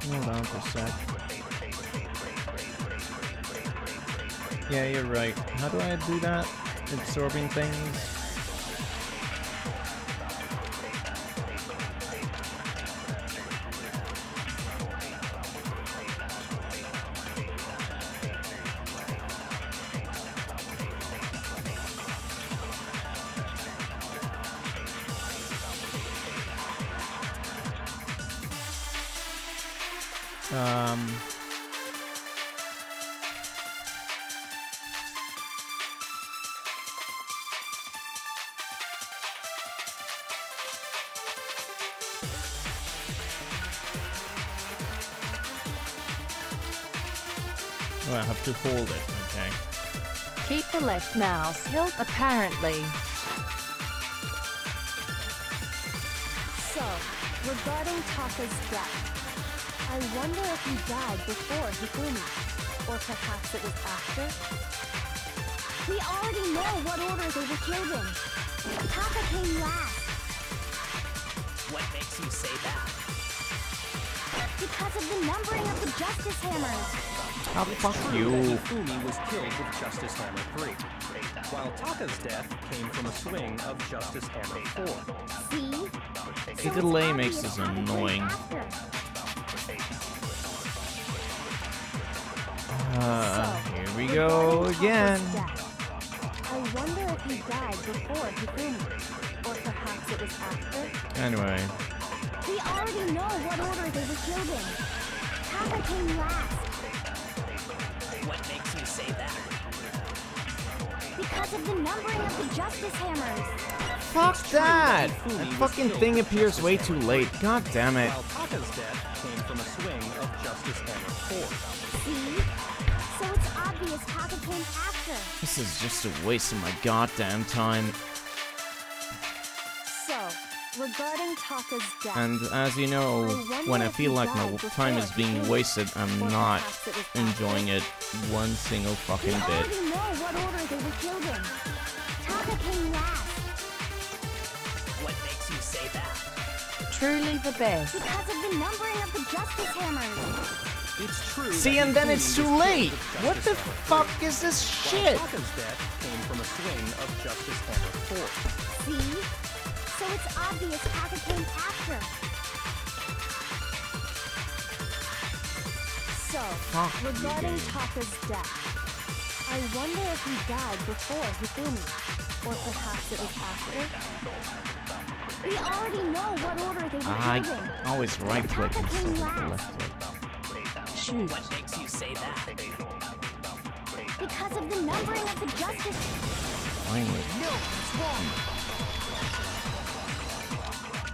Hold on for a sec. Yeah, you're right. How do I do that? Absorbing things? Oh, I have to hold it, okay. Keep the left mouse held, apparently. So, regarding Taka's death, I wonder if he died before Hifumi, or perhaps it was after? We already know what order they were killed in. Taka came last. What makes you say that? Because of the numbering of the Justice Hammers. Oh, fuck you. Hifumi was killed with Justice Hammer 3, while Taka's death came from a swing of Justice Hammer 4. See? The delay makes this annoying. Here we go again. I wonder if he died before Hifumi, or perhaps it was after? Anyway. We already know what order they were killed in. Taka came last. What makes you say that? Because of the numbering of the Justice Hammers. Fuck that! That fucking thing appears way too late. God damn it. While Taka's death came from a swing of Justice Hammer 4. See? So it's obvious Taka came after. This is just a waste of my goddamn time. So, regarding Taka's death, And as you know, when I feel like my time is being wasted, I'm not enjoying it one single fucking bit. We already know what order they were killed in. Taka came last. What makes you say that? Truly the best. Because of the numbering of the Justice Hammers. It's true. See, and then it's too late! What the fuck is this shit? While Taka's death came from a swing of Justice Hammer 4. See? So it's obvious Taka came after. So, regarding Taka's death, I wonder if he died before Hifumi, or perhaps it was after? We already know what order they were I killed in. always right click Taka instead came of the last. left click. Shoot. What makes you say that? Because of the numbering of the Justice. Finally. No, it's wrong.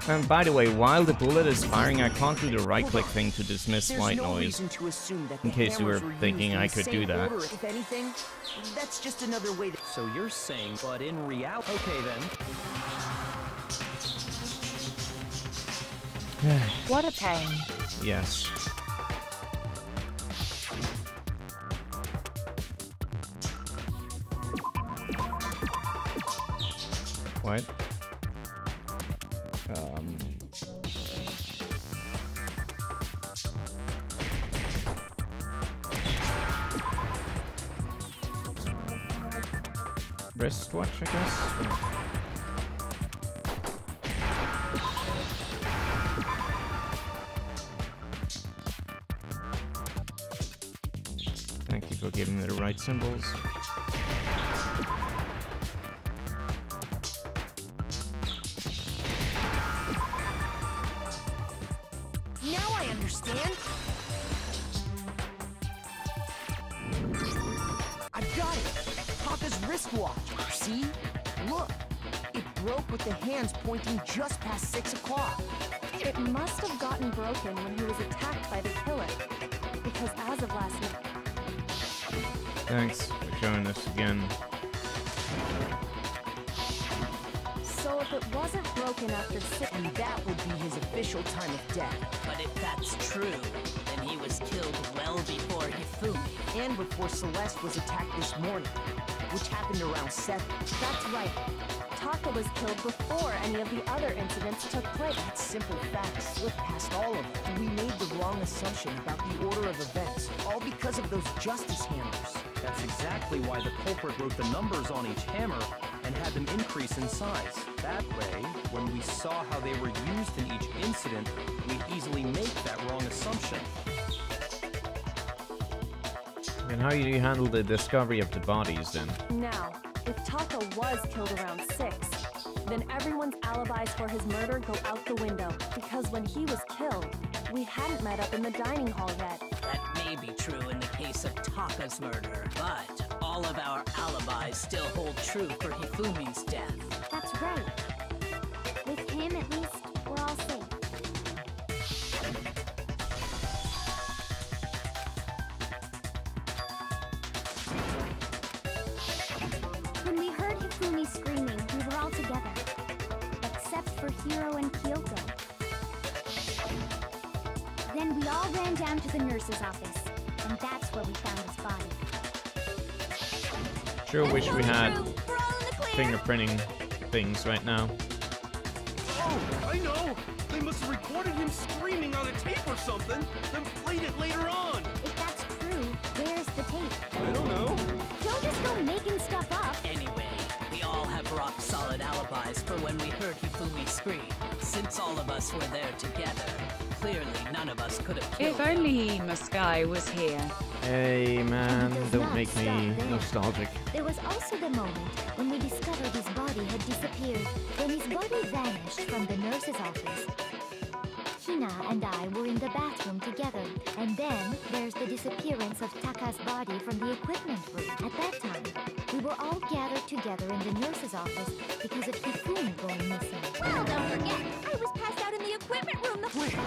And by the way, while the bullet is firing, I can't do the right click thing to dismiss There's white no noise. reason to assume that In the case you were hammers thinking used in I the could do same that. order. If anything, that's just another way to... So you're saying, but in reality... Okay then. What a pain. Yes. What? Wristwatch, I guess? Thank you for giving me the right symbols. Now I understand. I've got it. Taka's wristwatch. See? Look. It broke with the hands pointing just past 6 o'clock. It must have gotten broken when he was attacked by the killer, because as of last night... Thanks for showing this again. So if it wasn't broken after 6... And that would be his official time of death. But if that's true, then he was killed well before Hifumi. And before Celeste was attacked this morning. which happened around 7. That's right. Taka was killed before any of the other incidents took place. That simple fact slipped past all of us, and we made the wrong assumption about the order of events, all because of those justice hammers. That's exactly why the culprit wrote the numbers on each hammer and had them increase in size. That way, when we saw how they were used in each incident, we'd easily make that wrong assumption. And how do you handle the discovery of the bodies then? Now, if Taka was killed around 6, then everyone's alibis for his murder go out the window, because when he was killed, we hadn't met up in the dining hall yet. That may be true in the case of Taka's murder, but all of our alibis still hold true for Hifumi's death. That's right. With him, at least, we're all safe. When we heard Hifumi screaming, we were all together. Except for Hiro and Kyoko. Then we all ran down to the nurse's office, and that's where we found his body. Sure wish we had fingerprinting things right now. Oh, I know! They must have recorded him screaming on a tape or something, then played it later on! If that's true, where's the tape? I don't know. Don't just go making stuff up. Anyway, we all have rock-solid alibis for when we heard Hifumi scream. Since all of us were there together, clearly none of us could have killed If only Ema Sky was here. Hey man, don't make me nostalgic. There was also the moment when we discovered his body had disappeared. When his body vanished from the nurse's office, Hina and I were in the bathroom together. And then there's the disappearance of Taka's body from the equipment room. At that time, we were all gathered together in the nurse's office because of Hifumi going missing. Well, don't forget, I was passed out in the equipment room the Wait,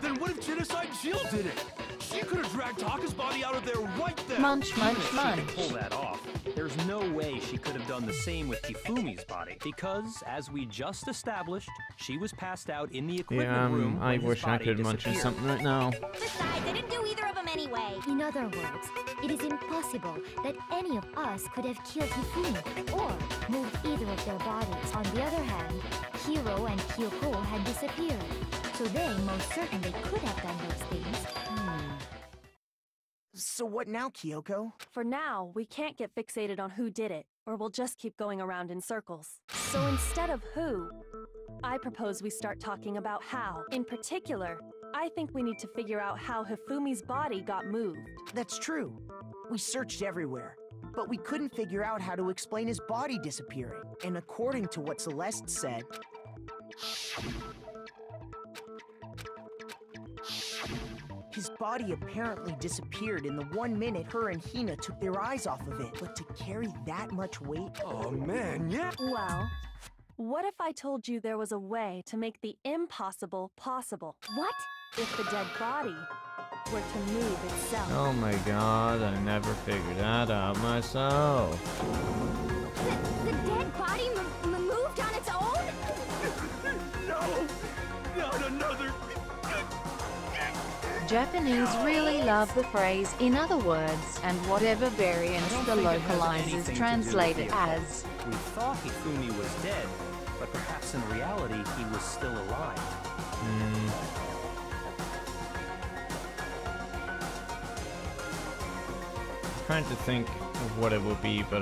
then what if Genocide Jill did it? She could have dragged Taka's body out of there right there! Munch, munch, Even if munch. she could pull that off, there's no way she could have done the same with Hifumi's body. Because, as we just established, she was passed out in the equipment Yeah, room I when his wish I body could munch on disappeared. something right now. Besides, I didn't do either of them anyway. In other words, it is impossible that any of us could have killed Hifumi or moved either of their bodies. On the other hand, Hiro and Kyoko had disappeared, so they most certainly could have done those things. So what now, Kyoko? For now, we can't get fixated on who did it, or we'll just keep going around in circles. So instead of who, I propose we start talking about how. In particular, I think we need to figure out how Hifumi's body got moved. That's true. We searched everywhere, but we couldn't figure out how to explain his body disappearing. And according to what Celeste said, his body apparently disappeared in the 1 minute her and Hina took their eyes off of it. But to carry that much weight? Oh man, yeah! Well, what if I told you there was a way to make the impossible possible? What? If the dead body were to move itself. Oh my god, I never figured that out myself. The dead body moved on its own? No! Not another... Japanese really love the phrase "in other words," and whatever variant the localizers translate it as. We thought Hifumi was dead, but perhaps in reality he was still alive. I'm trying to think of what it would be, but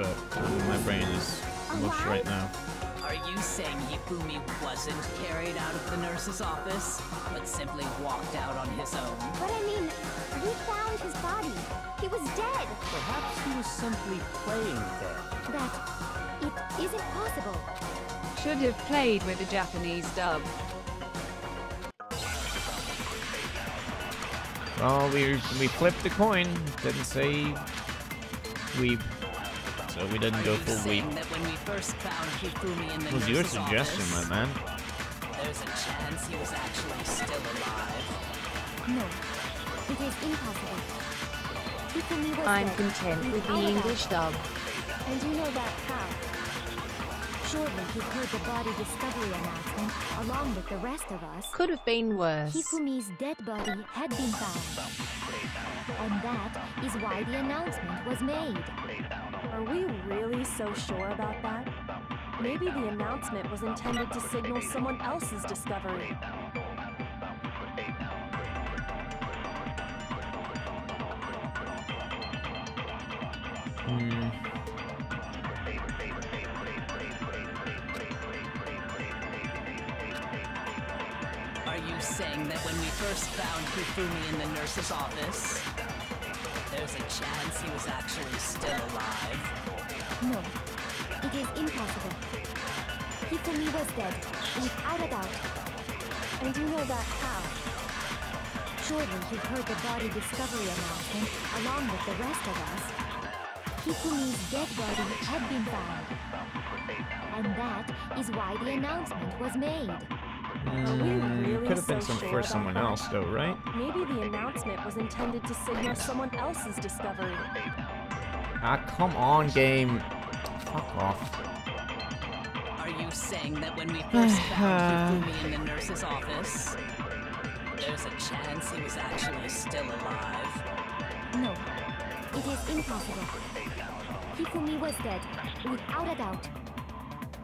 my brain is mush right now. Are you saying Hifumi wasn't carried out of the nurse's office, but simply walked out on his own? But I mean, we found his body. He was dead. Perhaps he was simply playing dead. That it isn't possible. Should have played with the Japanese dub. Well, we flipped the coin. Didn't say weep, so we didn't go full weep. That when we first found Hifumi in the It was your nurse's suggestion, office, my man. there's a chance he was actually still alive. No, it is impossible. Hifumi was I'm dead. content with the Alibi. English dub. And you know that how? Surely you've heard the body discovery announcement along with the rest of us. Could have been worse. Hifumi's dead body had been found. And that is why the announcement was made. Are we really so sure about that? Maybe the announcement was intended to signal someone else's discovery. Are you saying that when we first found Hifumi in the nurse's office, there's a chance he was actually still alive? No, it is impossible. Hifumi was dead, without a doubt. And you know that how? Surely you've heard the body discovery announcement along with the rest of us. Hifumi's dead body had been found. And that is why the announcement was made. Could have been for someone else, though, right? Maybe the announcement was intended to signal someone else's discovery. Ah, come on, game. Fuck off. Are you saying that when we first found Hifumi in the nurse's office, there's a chance he was actually still alive? No, it is impossible. Hifumi was dead, without a doubt.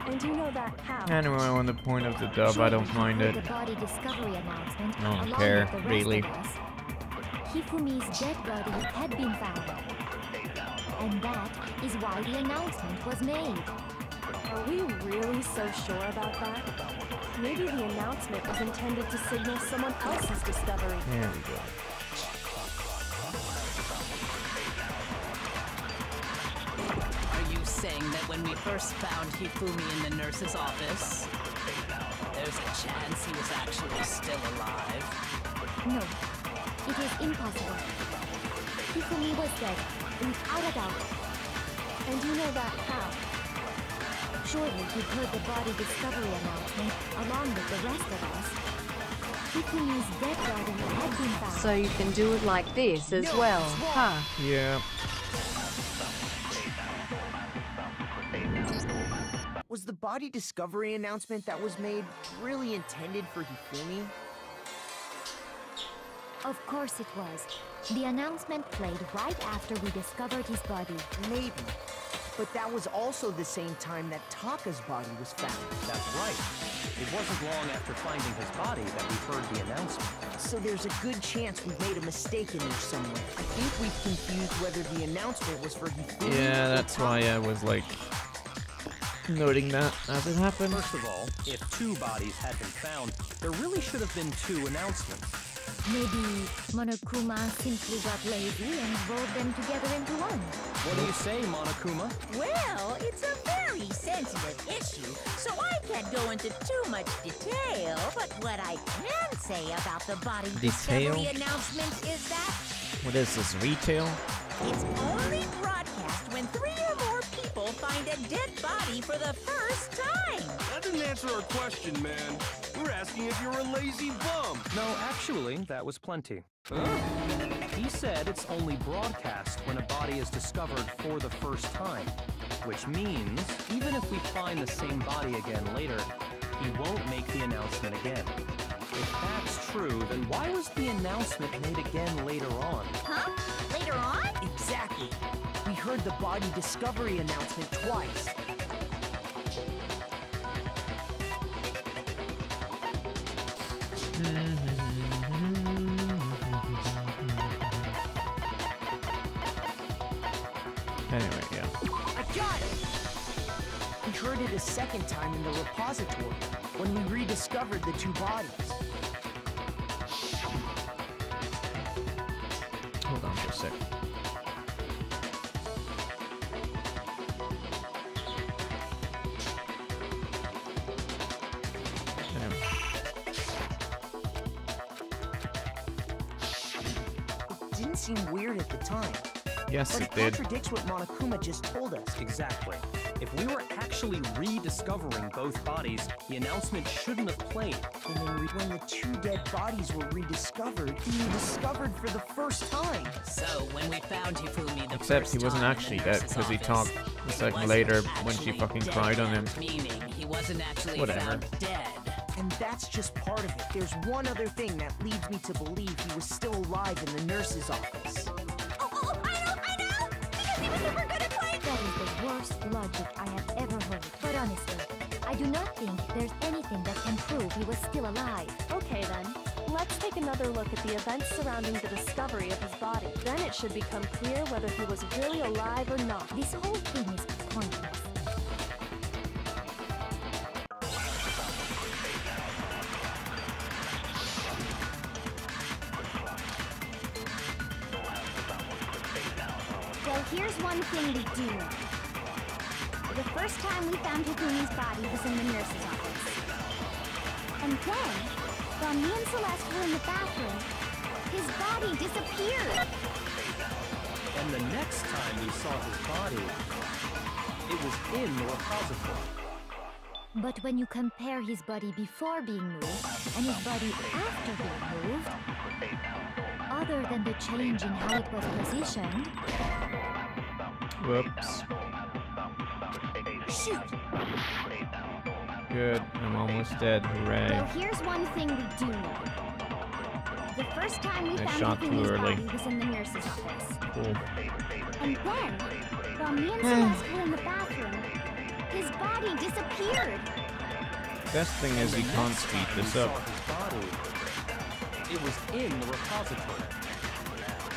And you know that how? Anyway, on the point of the dub, I don't mind it. The body discovery announcement I don't along care, with the rest really. of us. Hifumi's dead body had been found. And that is why the announcement was made. Are we really so sure about that? Maybe the announcement was intended to signal someone else's discovery. There we go. Saying that when we first found Hifumi in the nurse's office, there's a chance he was actually still alive? No, it is impossible. Hifumi was dead, without a doubt. And you know that how? Surely you've heard the body discovery announcement along with the rest of us. Hifumi's dead body had been found. So you can do it like this as well, huh? Yeah. Was the body discovery announcement that was made really intended for Hifumi? Of course it was. The announcement played right after we discovered his body. Maybe. But that was also the same time that Taka's body was found. That's right. It wasn't long after finding his body that we heard the announcement. So there's a good chance we've made a mistake in there somewhere. I think we've confused whether the announcement was for Hifumi. Yeah, that's why I was like noting that as it happened. First of all, if two bodies had been found, there really should have been two announcements. Maybe Monokuma simply got lazy and rolled them together into one. What do you say, Monokuma? Well, it's a very sensitive issue, so I can't go into too much detail. But what I can say about the body discovery announcement is that... What is this, retail? It's only broadcast when 3 or more people find a dead body for the first time. That didn't answer our question, man. We're asking if you're a lazy bum. No, actually, that was plenty. He said it's only broadcast when a body is discovered for the first time. Which means, even if we find the same body again later, he won't make the announcement again. If that's true, then why was the announcement made again later on? Huh? Later on? Exactly. We heard the body discovery announcement twice. Anyway, yeah. I got it! We heard it a second time in the repository, when we rediscovered the two bodies. Hold on for a sec. It didn't seem weird at the time. Yes, but it did. contradicts what Monokuma just told us. Exactly. If we were actually rediscovering both bodies, the announcement shouldn't have played. And then when the two dead bodies were rediscovered, he discovered for the first time. So when we found Hifumi the Except first he wasn't time actually in the dead nurse's because he office, talked a second later when she fucking dead, cried on him. Meaning he wasn't actually Whatever. found dead. And that's just part of it. There's one other thing that leads me to believe he was still alive in the nurse's office. Oh, I know! Because he was super good at playing. That is the worst logic I have ever heard. But honestly, I do not think there's anything that can prove he was still alive. Okay then, let's take another look at the events surrounding the discovery of his body. Then it should become clear whether he was really alive or not. This whole thing is pointless. Well, here's one thing we do know. The first time we found Hifumi's body was in the nurse's office. And then, while me and Celeste were in the bathroom, his body disappeared. And the next time we saw his body, it was in the repository. But when you compare his body before being moved and his body after being moved, other than the change in how it was positioned... Whoops. Shoot! Good, I'm almost dead, hooray. Well, here's one thing we do know. The first time we I found shot too Hifumi's early. body was in the nurse's office. Cool. And then, while me and Celeste were in the bathroom, his body disappeared. Best thing is he can't speed this up. His body, it was in the repository.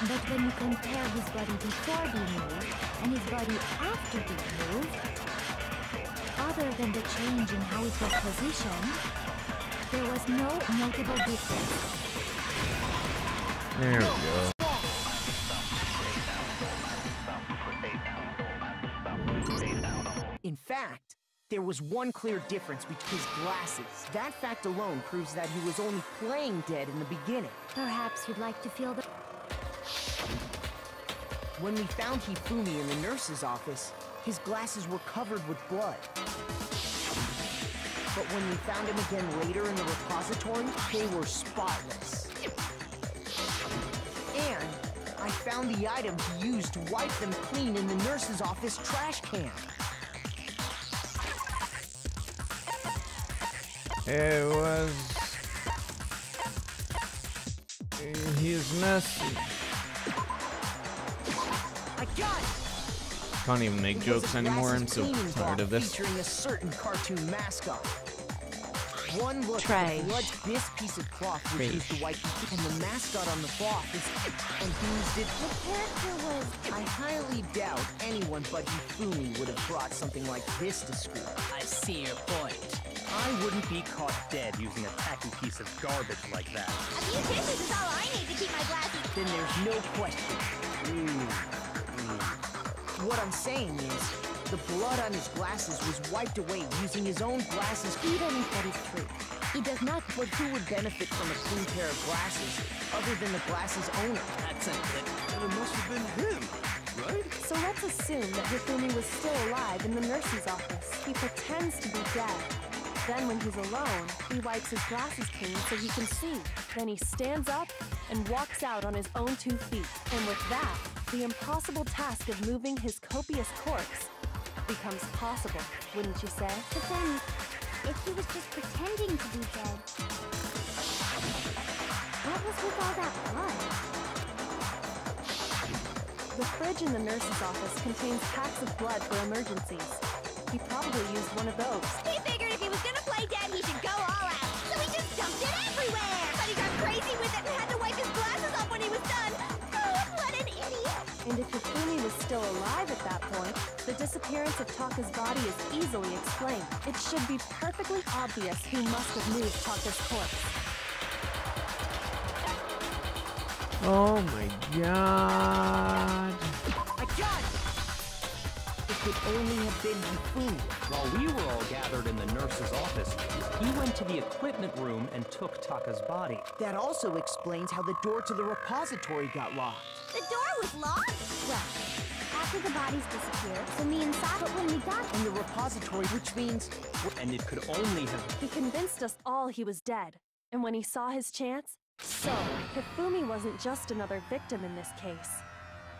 But when you compare his body before being moved and his body after being moved, other than the change in how it was positioned, there was no notable difference. There we go. In fact, there was one clear difference with his glasses. That fact alone proves that he was only playing dead in the beginning. Perhaps you'd like to feel the... When we found Hifumi in the nurse's office, his glasses were covered with blood. But when we found him again later in the repository, they were spotless. And I found the item he used to wipe them clean in the nurse's office trash can. It was... He's messy. I got it! Can't even make jokes anymore, I'm so tired of this. Featuring a certain cartoon mascot. One look Trash. at what this piece of cloth was used to wipe and the mascot on the cloth is and used it. The character was... I highly doubt anyone but Hifumi would have brought something like this to school. I see your point. I wouldn't be caught dead using a tacky piece of garbage like that. A few kisses is all I need to keep my glasses. Then there's no question. What I'm saying is, the blood on his glasses was wiped away using his own glasses. Even if that is true, it does not... But who would benefit from a clean pair of glasses other than the glasses owner? That's a good... And it must have been him, right? So let's assume that Hifumi was still alive in the nurse's office. He pretends to be dead. Then when he's alone, he wipes his glasses clean so he can see. Then he stands up and walks out on his own 2 feet. And with that, the impossible task of moving his copious corpse becomes possible, wouldn't you say? But then, if he was just pretending to be dead, what was with all that blood? The fridge in the nurse's office contains packs of blood for emergencies. He probably used one of those. He figured if he was gonna play dead, he should go all out. So he just dumped it everywhere. But he got crazy with it and had to wipe his glasses off when he was done. Oh, what an idiot. And if Hifumi was still alive at that point, the disappearance of Taka's body is easily explained. It should be perfectly obvious who must have moved Taka's corpse. Oh my god. I got it! It could only have been Hifumi. While we were all gathered in the nurse's office, he went to the equipment room and took Taka's body. That also explains how the door to the repository got locked. The door was locked? Well, after the bodies disappeared, so me and Saba, when we got in the repository, which means... And it could only have... He convinced us all he was dead. And when he saw his chance... So, Hifumi wasn't just another victim in this case.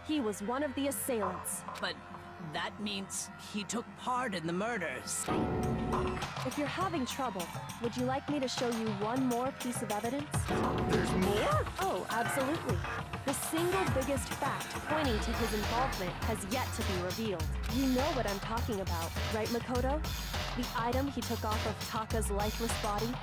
He was one of the assailants. But that means he took part in the murders. If you're having trouble, would you like me to show you one more piece of evidence? There's more? Oh, absolutely. The single biggest fact pointing to his involvement has yet to be revealed. You know what I'm talking about, right, Makoto? The item he took off of Taka's lifeless body?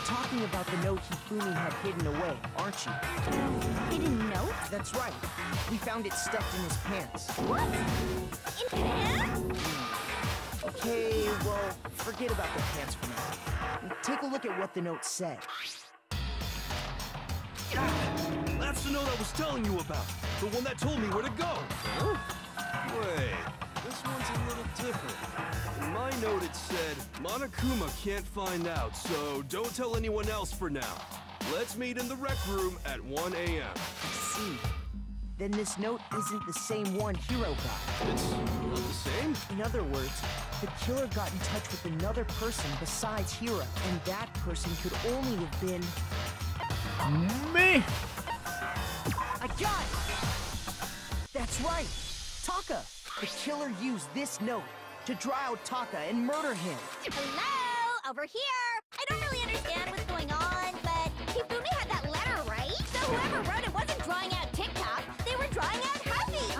Talking about the note Hifumi had hidden away, aren't you? Hidden note? That's right. We found it stuffed in his pants. What? In pants? Okay, well, forget about the pants for now. Take a look at what the note said. That's the note I was telling you about. The one that told me where to go. Huh? Wait, this one's a little different. In my note it said, Monokuma can't find out, so don't tell anyone else for now. Let's meet in the rec room at 1 a.m. I see. Then this note isn't the same one Hiro got. It's not the same? In other words, the killer got in touch with another person besides Hiro, and that person could only have been... me! I got it! That's right! Taka! The killer used this note to draw out Taka and murder him. Hello? Over here! I don't really understand what's going on, but Hifumi had that letter, right? So whoever wrote it wasn't drawing out TikTok, they were drawing out Huffy!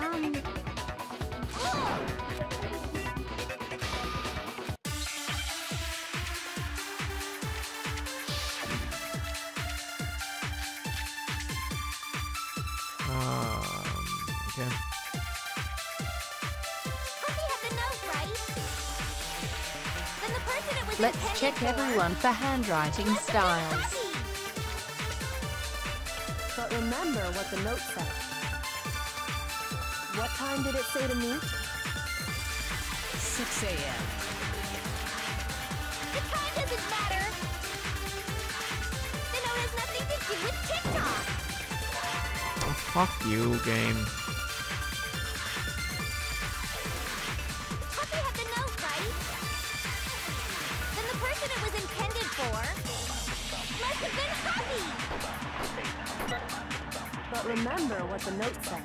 Okay. Let's check everyone for handwriting styles. But remember what the note said. What time did it say to meet? 6 a.m. The time doesn't matter! The note has nothing to do with TikTok! Oh, fuck you, game. Huffy had the note, right? Then the person it was intended for must have been Huffy! But remember what the note said.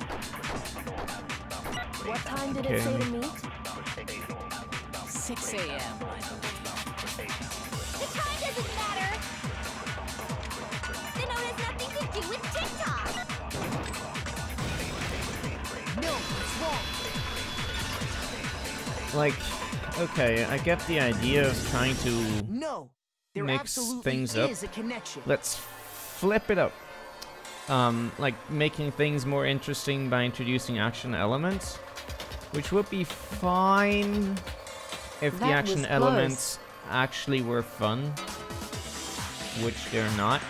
What time did it say to meet? 6 a.m. The time doesn't matter! The note has nothing to do with TikTok! No, it's wrong! Like, okay, I get the idea of trying to mix things up. Is a connection. Let's flip it up. Like making things more interesting by introducing action elements, which would be fine if the action elements actually were fun, which they're not.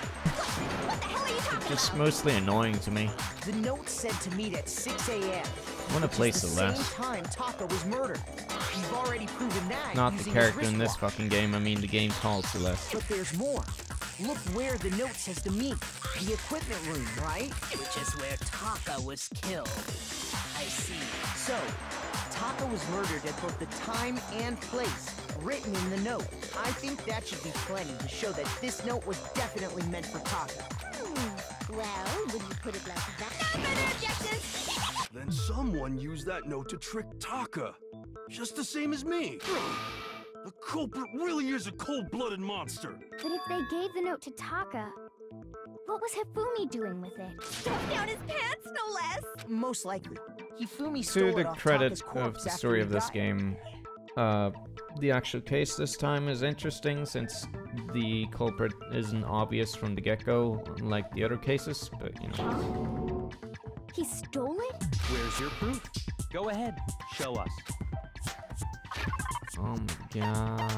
Just mostly annoying to me. The note said to meet at 6 a.m. I want to play the Celeste. same time Taka was murdered. You've already proven that. Not the using character his in this wristwatch. fucking game, I mean the game's called Celeste. But there's more. Look where the note says to meet. The equipment room, right? Which is where Taka was killed. I see. So, Taka was murdered at both the time and place written in the note. I think that should be plenty to show that this note was definitely meant for Taka. Well, when you put it like that... No further objections! Then someone used that note to trick Taka. Just the same as me. The culprit really is a cold-blooded monster. But if they gave the note to Taka, what was Hifumi doing with it? Stuffed down his pants, no less! Most likely. Hifumi To stole it the off credit Taka's of corpse the after story he of this died. game, the actual case this time is interesting since the culprit isn't obvious from the get-go, unlike the other cases, but you know. He stole it? Where's your proof? Go ahead, show us. Oh my god.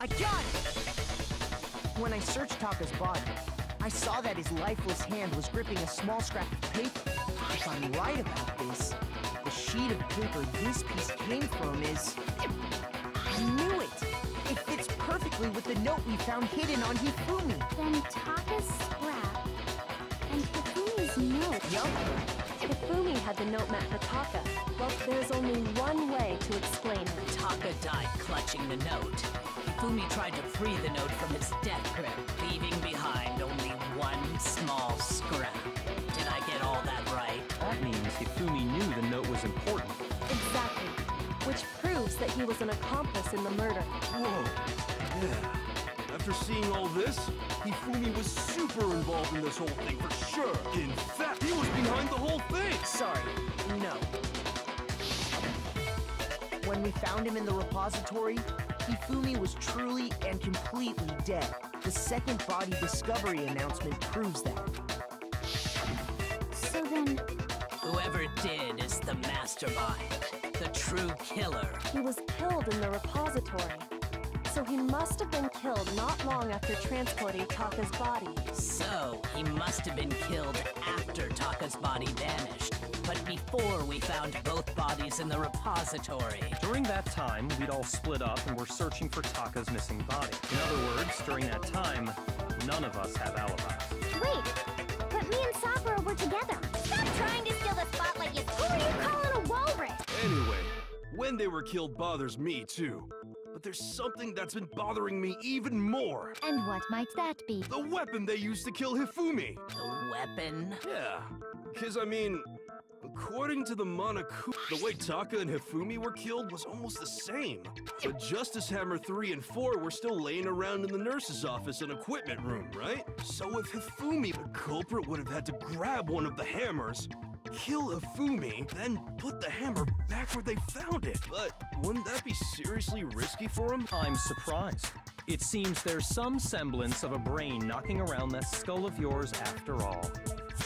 I got it! When I searched Taka's body, I saw that his lifeless hand was gripping a small scrap of paper. If I'm right about this, the sheet of paper this piece came from is... I knew it! It fits perfectly with the note we found hidden on Hifumi. Then Taka's scrap and Hifumi's note. Yup. Hifumi had the note meant for Taka. Well, there's only one way to explain it. Taka died clutching the note. Hifumi tried to free the note from its death grip, leaving behind only one small scrap. Did I get all that right? That means Hifumi knew the note was important. Exactly. Which proves that he was an accomplice in the murder. Whoa. Yeah. After seeing all this, Hifumi was super involved in this whole thing for sure. In fact, he was behind the whole thing. Sorry, no. When we found him in the repository, Hifumi was truly and completely dead. The second body discovery announcement proves that. So then... Whoever did is the mastermind, the true killer. He was killed in the repository. So he must have been killed not long after transporting Taka's body. So he must have been killed after Taka's body vanished, but before we found both bodies in the repository. During that time, we'd all split up and were searching for Taka's missing body. In other words, during that time, none of us have alibis. Wait, but me and Sakura were together. Stop trying to steal the spotlight, you... Who are you calling a walrus? Anyway, when they were killed bothers me too. But there's something that's been bothering me even more. And what might that be? The weapon they used to kill Hifumi. The weapon? Yeah, because I mean, according to the Monokuma, the way Taka and Hifumi were killed was almost the same. But Justice Hammer 3 and 4 were still laying around in the nurse's office and equipment room, right? So if Hifumi, the culprit, would have had to grab one of the hammers, kill Hifumi, then put the hammer back where they found it. But wouldn't that be seriously risky for him? I'm surprised. It seems there's some semblance of a brain knocking around that skull of yours after all.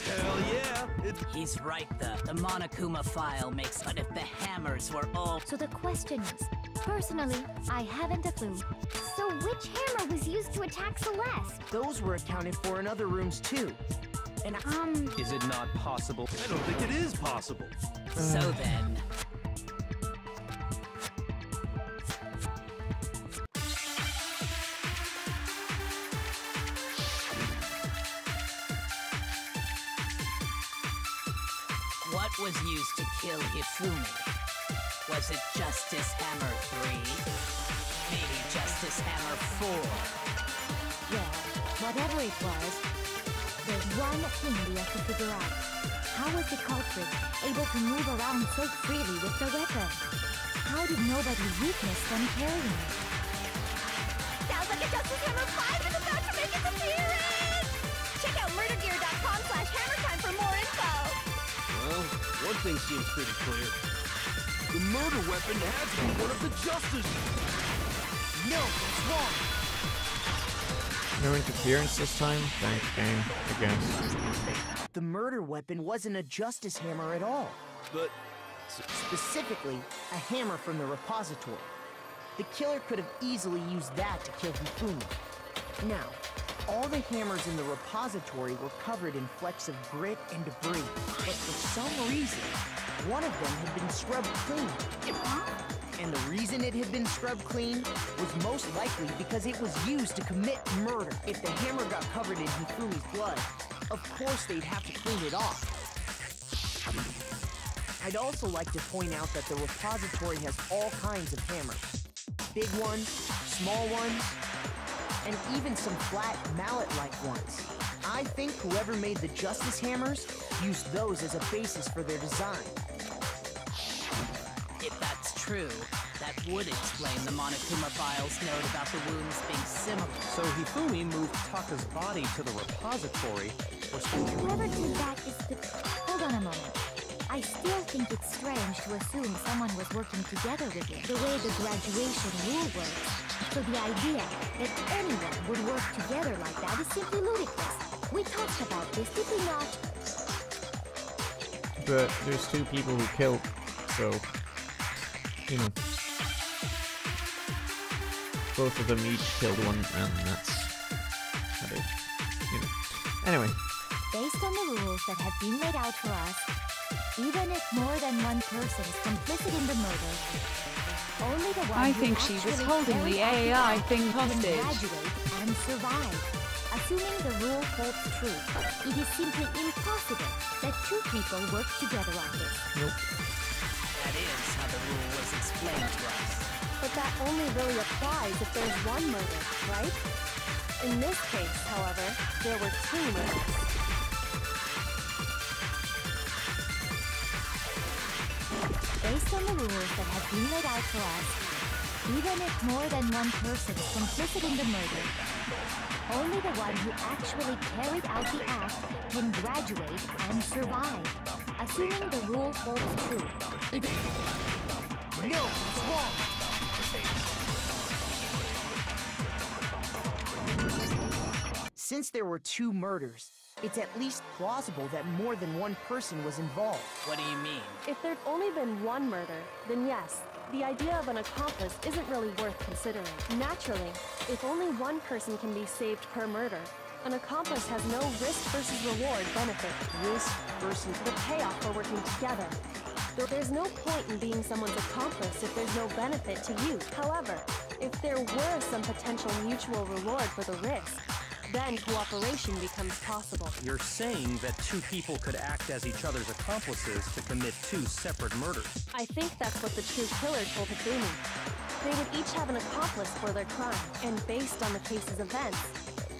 Hell yeah! He's right, the Monokuma file makes... But if the hammers were all... So the question is, personally, I haven't a clue. So which hammer was used to attack Celeste? Those were accounted for in other rooms too. And Is it not possible? I don't think it is possible. So then... What was used to kill Hifumi? Was it Justice Hammer 3? Maybe Justice Hammer 4? Well, whatever it was, there's one thing we have to figure out. How was the culprit able to move around so freely with the weapon? How did nobody witness them carrying it? Sounds like a Justice Hammer 5 is about to make its appearance! Check out murdergear.com/hammertime for more info! Well, one thing seems pretty clear. The murder weapon had to be one of the Justice... no, that's wrong! No interference this time? Thanks, game, I guess. The murder weapon wasn't a Justice Hammer at all. But... Specifically, a hammer from the repository. The killer could have easily used that to kill Hifumi. Now, all the hammers in the repository were covered in flecks of grit and debris, but for some reason, one of them had been scrubbed clean. And the reason it had been scrubbed clean was most likely because it was used to commit murder. If the hammer got covered in Hifumi's blood, of course they'd have to clean it off. I'd also like to point out that the repository has all kinds of hammers. Big ones, small ones, and even some flat mallet-like ones. I think whoever made the Justice Hammers used those as a basis for their design. If that's true, that would explain the Monokuma file's note about the wounds being similar. So Hifumi moved Taka's body to the repository for some... Whoever did that is the... Hold on a moment. I still think it's strange to assume someone was working together with it, the way the graduation rule works. So the idea that anyone would work together like that is simply ludicrous. We talked about this, did we not? But there's two people who killed, so... You know... Both of them each killed one, and that's... Anyway. Based on the rules that have been laid out for us, even if more than one person is complicit in the murder, only the one I who think she was actually holding the carried AI out the thing act can hostage. graduate and survive. Assuming the rule holds true, it is simply impossible that two people work together on this. Nope. That is how the rule was explained to us. But that only really applies if there's one murder, right? In this case, however, there were two murders. Based on the rules that have been laid out for us, even if more than one person is complicit in the murder, only the one who actually carried out the act can graduate and survive. Assuming the rule holds true. No, it's wrong. Since there were two murders, it's at least plausible that more than one person was involved. What do you mean? If there'd only been one murder, then yes, the idea of an accomplice isn't really worth considering. Naturally, if only one person can be saved per murder, an accomplice has no risk versus reward benefit. Risk versus the payoff for working together. There's no point in being someone's accomplice if there's no benefit to you. However, if there were some potential mutual reward for the risk, then cooperation becomes possible. You're saying that two people could act as each other's accomplices to commit two separate murders. I think that's what the true killer told Hifumi. They would each have an accomplice for their crime, and based on the case's events,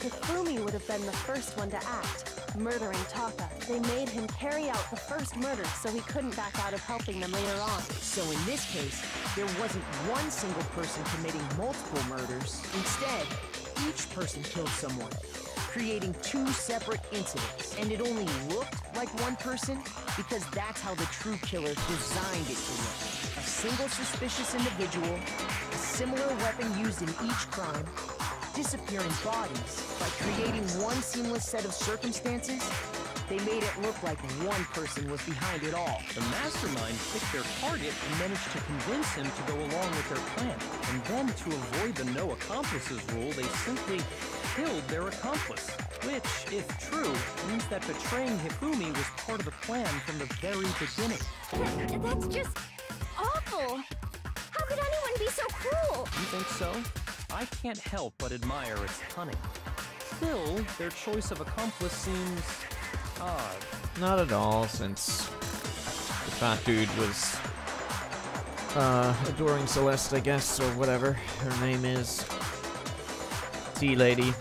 Hifumi would have been the first one to act, murdering Taka. They made him carry out the first murder so he couldn't back out of helping them later on. So in this case, there wasn't one single person committing multiple murders. Instead, each person killed someone, creating two separate incidents. And it only looked like one person because that's how the true killer designed it to look. A single suspicious individual, a similar weapon used in each crime, disappearing bodies. By creating one seamless set of circumstances, they made it look like one person was behind it all. The mastermind picked their target and managed to convince him to go along with their plan. And then, to avoid the no accomplices rule, they simply killed their accomplice. Which, if true, means that betraying Hifumi was part of the plan from the very beginning. That's just awful! How could anyone be so cruel? You think so? I can't help but admire its cunning. Still, their choice of accomplice seems odd. Not at all, since the fat dude was adoring Celeste, I guess, or whatever her name is. Tea lady.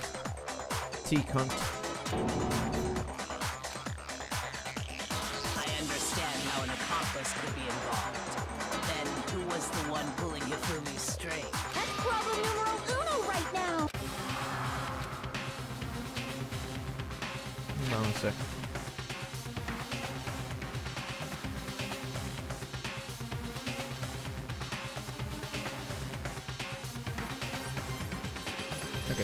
Tea cunt. I understand how an accomplice could be involved. But then, who was the one pulling Hifumi's string? That's problem numero uno right now! Hold on a sec. Okay.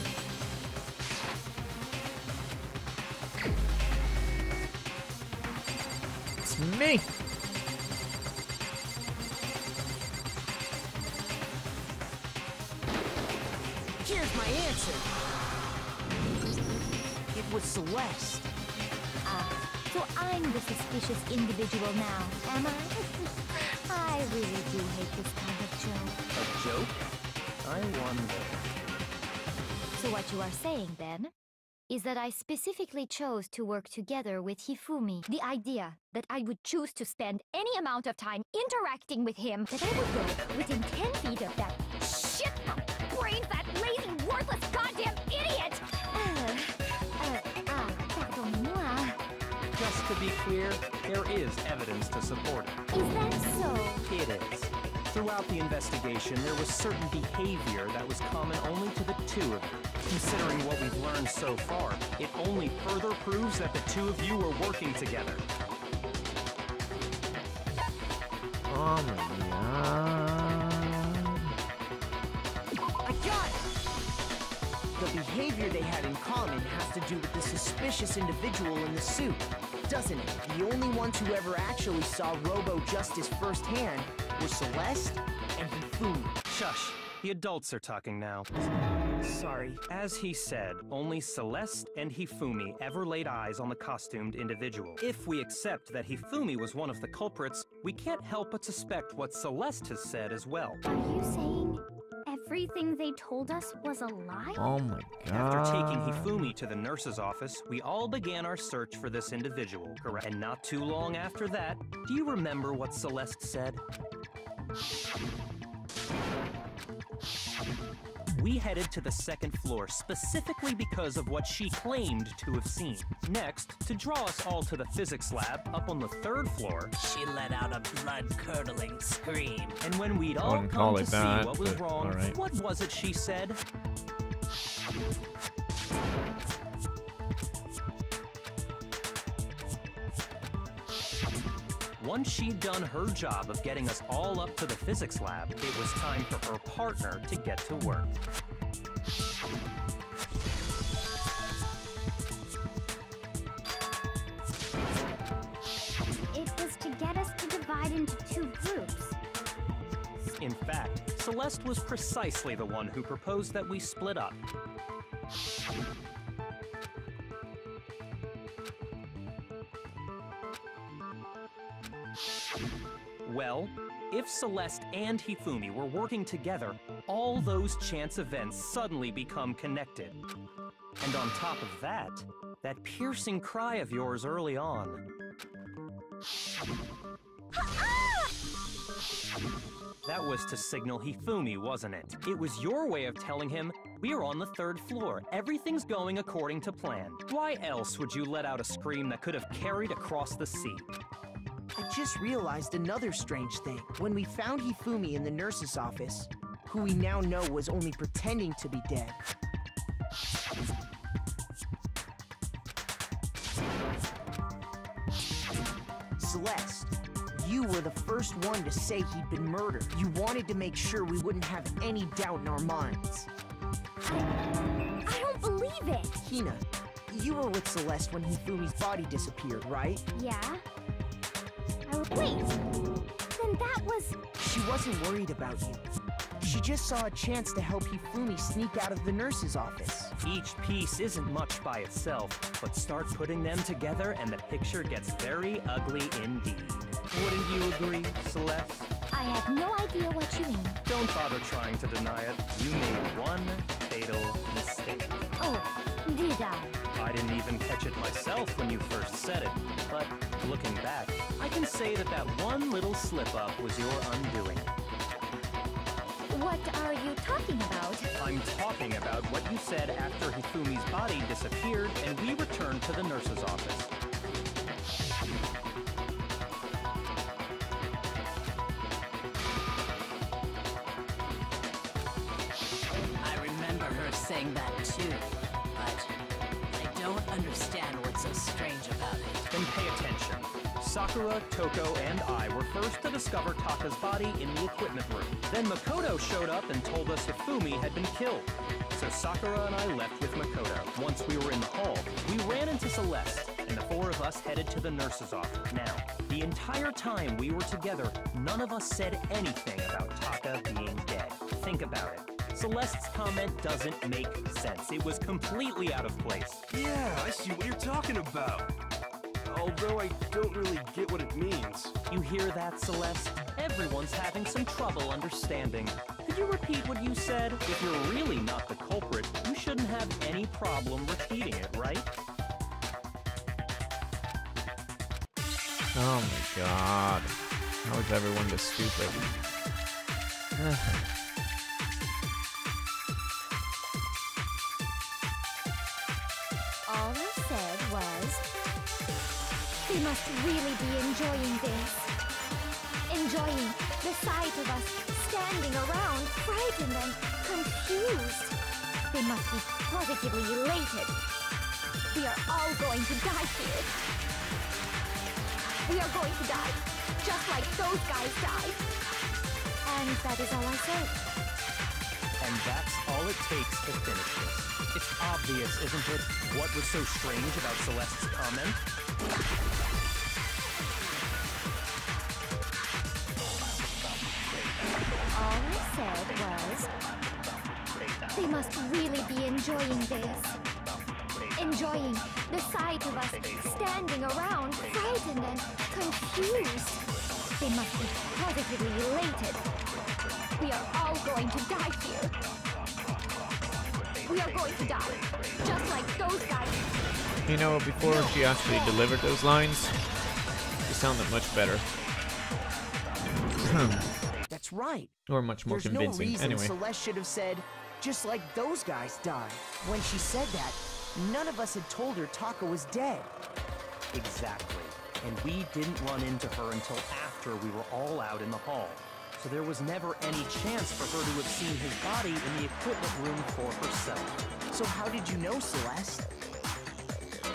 It's me! Here's my answer. It was Celeste. So I'm the suspicious individual now, am I? I really do hate this kind of joke. A joke? I wonder. So what you are saying, then, is that I specifically chose to work together with Hifumi. The idea that I would choose to spend any amount of time interacting with him, that I would go within 10 feet of that Shit! Brains, that lazy, worthless, goddamn idiot! Pardonnez-moi. Just to be clear, there is evidence to support it. Is that so? It is. Throughout the investigation, there was certain behavior that was common only to the two of you. Considering what we've learned so far, it only further proves that the two of you were working together. Oh my god. I got it! The behavior they had in common has to do with the suspicious individual in the suit, doesn't it? The only ones who ever actually saw Robo Justice firsthand were Celeste and Hifumi. Shush. The adults are talking now. Sorry. As he said, only Celeste and Hifumi ever laid eyes on the costumed individual. If we accept that Hifumi was one of the culprits, we can't help but suspect what Celeste has said as well. Are you saying everything they told us was a lie? Oh my god. After taking Hifumi to the nurse's office, we all began our search for this individual, correct? And not too long after that, do you remember what Celeste said? We headed to the second floor specifically because of what she claimed to have seen. Next, to draw us all to the physics lab up on the third floor, she let out a blood-curdling scream. And when we'd all come to see what was wrong, what was it she said? Once she'd done her job of getting us all up to the physics lab, it was time for her partner to get to work. It was to get us to divide into two groups. In fact, Celeste was precisely the one who proposed that we split up. Well, if Celeste and Hifumi were working together, all those chance events suddenly become connected. And on top of that, that piercing cry of yours early on. That was to signal Hifumi, wasn't it? It was your way of telling him, we're on the third floor, everything's going according to plan. Why else would you let out a scream that could have carried across the sea? I just realized another strange thing. When we found Hifumi in the nurse's office, who we now know was only pretending to be dead, Celeste, you were the first one to say he'd been murdered. You wanted to make sure we wouldn't have any doubt in our minds. I don't believe it! Hina, you were with Celeste when Hifumi's body disappeared, right? Yeah? Wait! Then that was... She wasn't worried about you. She just saw a chance to help Hifumi sneak out of the nurse's office. Each piece isn't much by itself, but start putting them together and the picture gets very ugly indeed. Wouldn't you agree, Celeste? I have no idea what you mean. Don't bother trying to deny it. You made one fatal mistake. Oh, did I? I didn't even catch it myself when you first said it, but looking back, I can say that that one little slip-up was your undoing. What are you talking about? I'm talking about what you said after Hifumi's body disappeared and we returned to the nurse's office. I remember her saying that too, but I don't understand what's so strange about it. Then pay attention. Sakura, Toko, and I were first to discover Taka's body in the equipment room. Then Makoto showed up and told us Hifumi had been killed. So Sakura and I left with Makoto. Once we were in the hall, we ran into Celeste, and the four of us headed to the nurse's office. Now, the entire time we were together, none of us said anything about Taka being dead. Think about it. Celeste's comment doesn't make sense. It was completely out of place. Yeah, I see what you're talking about. Although I don't really get what it means. You hear that, Celeste? Everyone's having some trouble understanding. Could you repeat what you said? If you're really not the culprit, you shouldn't have any problem repeating it, right? Oh my god. How is everyone this stupid? All I said was... They must really be enjoying this. Enjoying the sight of us standing around, frightened and confused. They must be positively elated. We are all going to die here. We are going to die, just like those guys died. And that is all I say. And that's all it takes to finish this. It's obvious, isn't it? What was so strange about Celeste's comment? All I said was, they must really be enjoying this. Enjoying the sight of us standing around, frightened and confused. They must be positively elated. We are all going to die here. We are going to die, just like those guys. You know, before she actually delivered those lines, it sounded much better. That's right. Or much more convincing. There's no reason Anyway. Celeste should have said, just like those guys died. When she said that, none of us had told her Taka was dead. Exactly. And we didn't run into her until after we were all out in the hall. So there was never any chance for her to have seen his body in the equipment room for herself. So how did you know, Celeste?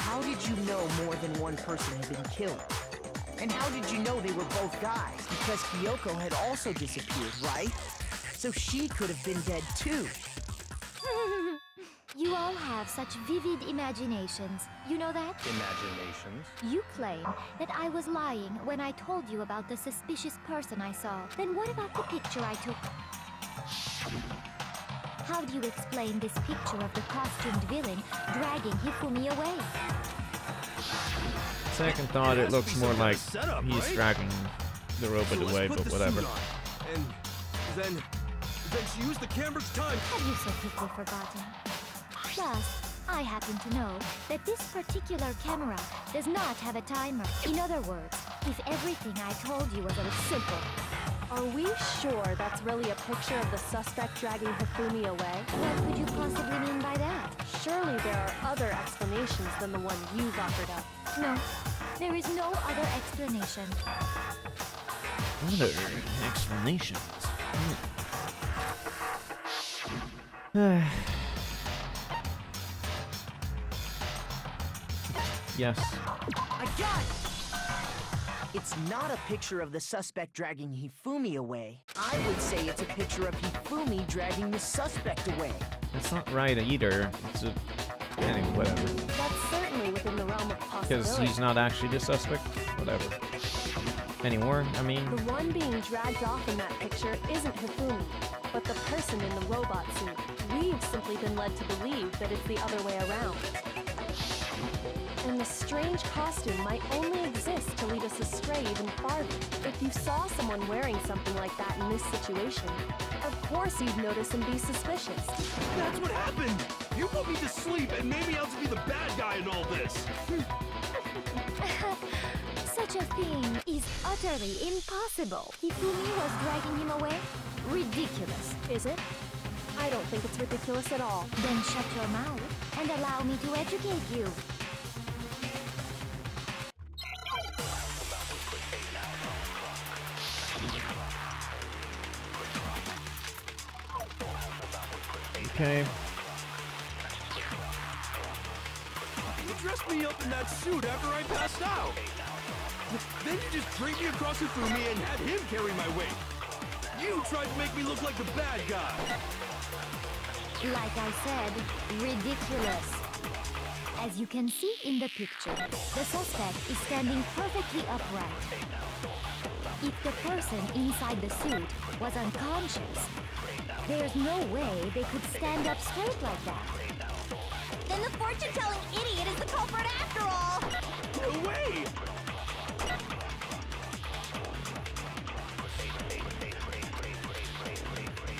How did you know more than one person had been killed? And how did you know they were both guys? Because Kyoko had also disappeared, right? So she could have been dead too. You all have such vivid imaginations. You know that? Imaginations? You claim that I was lying when I told you about the suspicious person I saw. Then what about the picture I took? How do you explain this picture of the costumed villain dragging Hifumi away? Second thought, it looks more like he's dragging the robot away, but whatever. And then she used the camera's time. Have you so quickly forgotten? Plus, I happen to know that this particular camera does not have a timer. In other words, if everything I told you was a simple. Are we sure that's really a picture of the suspect dragging Hifumi away? What could you possibly mean by that? Surely there are other explanations than the one you've offered up. No, there is no other explanation. Other explanations? Yes. I got it! It's not a picture of the suspect dragging Hifumi away. I would say it's a picture of Hifumi dragging the suspect away. That's not right either. It's a... Anyway, whatever. That's certainly within the realm of possibility. Because he's not actually the suspect. Whatever. Anymore, I mean... The one being dragged off in that picture isn't Hifumi, but the person in the robot suit. We've simply been led to believe that it's the other way around. And the strange costume might only exist to lead us astray even farther. If you saw someone wearing something like that in this situation, of course you'd notice and be suspicious. That's what happened! You put me to sleep and made me out to be the bad guy in all this! Such a thing is utterly impossible. Hifumi was dragging him away? Ridiculous. Is it? I don't think it's ridiculous at all. Then shut your mouth and allow me to educate you. Okay. You dressed me up in that suit after I passed out! Then you just draped me across Hifumi and had him carry my weight! You tried to make me look like the bad guy! Like I said, ridiculous. As you can see in the picture, the suspect is standing perfectly upright. If the person inside the suit was unconscious, there's no way they could stand up straight like that. Then the fortune-telling idiot is the culprit after all! No way!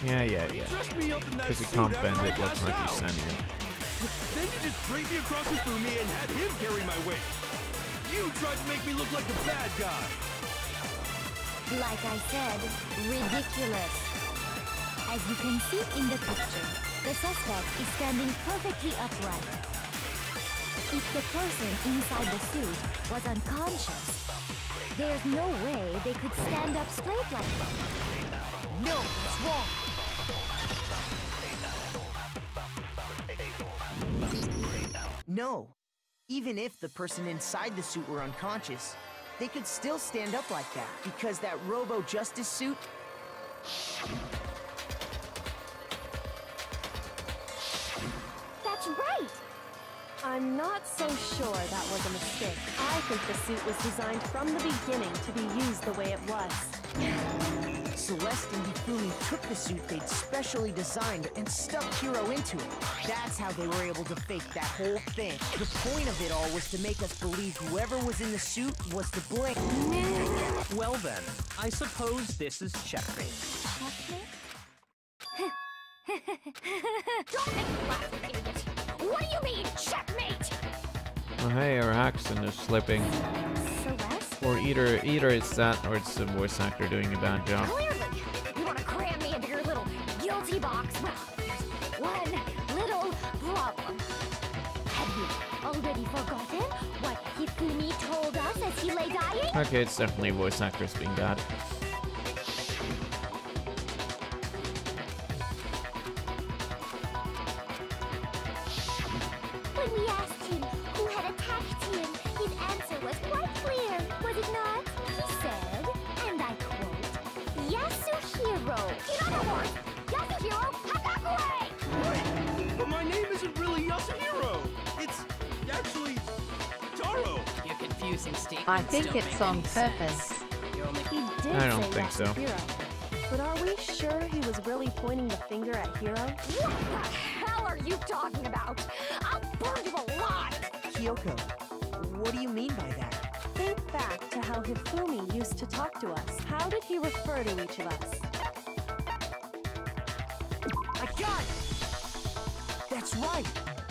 Yeah. Dressed me up in that Because he suit can't after bend I it, looks passed like out. he's standing up. Then you just draped me across Hifumi and had him carry my weight! You tried to make me look like the bad guy! Like I said, ridiculous. As you can see in the picture, the suspect is standing perfectly upright. If the person inside the suit was unconscious, there's no way they could stand up straight like that. No, that's wrong. No. Even if the person inside the suit were unconscious, they could still stand up like that, because that Robo-Justice suit... That's right! I'm not so sure that was a mistake. I think the suit was designed from the beginning to be used the way it was. Celeste and Hifumi took the suit they'd specially designed and stuffed Hiro into it. That's how they were able to fake that whole thing. The point of it all was to make us believe whoever was in the suit was to blame. Well then, I suppose this is checkmate. Don't make me laugh, you idiot! What do you mean, checkmate? Oh hey, our accent is slipping. Celeste? Or either it's that or it's the voice actor doing a bad job. Clearly! You want to cram me into your little guilty box? Well, there's one little problem. Have you already forgotten what Hifumi told us as he lay dying? Okay, it's definitely voice actors being bad. When we asked him who had attacked him, his answer was quite clear, was it not? He said, and I quote, Yasuhiro. In other words, Yasuhiro Hakakure! But my name isn't really Yasuhiro. It's actually Taro. You're confusing statements. I think don't it's make on any sense. purpose. You're only He did I don't say think so. Yasuhiro. But are we sure he was really pointing the finger at Hiro? What the hell are you talking about? I'll burn you alive! Kyoko, what do you mean by that? Think back to how Hifumi used to talk to us. How did he refer to each of us? I got it! That's right!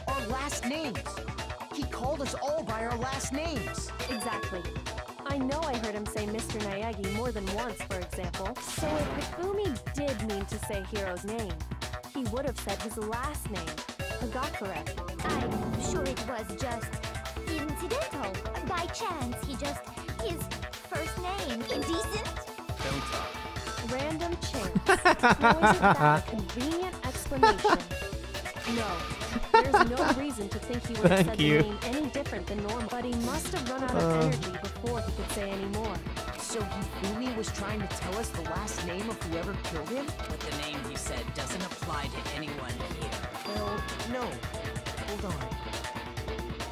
Our last names! He called us all by our last names! Exactly. I know I heard him say Mr. Naegi more than once, for example. So if Hifumi did mean to say Hiro's name, he would have said his last name, Hagakure. I'm sure it was just incidental. By chance, his first name. Indecent? Don't talk. Random chance. Now isn't that a convenient explanation? No. There's no reason to think he would have said the name any different than normal. But he must have run out of energy before he could say any more. So Hifumi was trying to tell us the last name of whoever killed him? But the name he said doesn't apply to anyone here. Well, no. Hold on.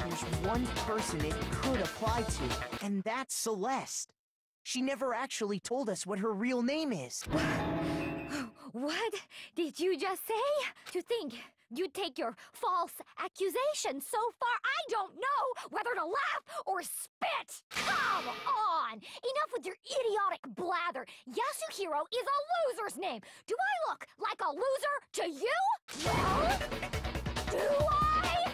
There's one person it could apply to, and that's Celeste. She never actually told us what her real name is. What did you just say? To think you'd take your false accusation so far, I don't know whether to laugh or spit! Come on! Enough with your idiotic blather! Yasuhiro is a loser's name! Do I look like a loser to you? Well, do I?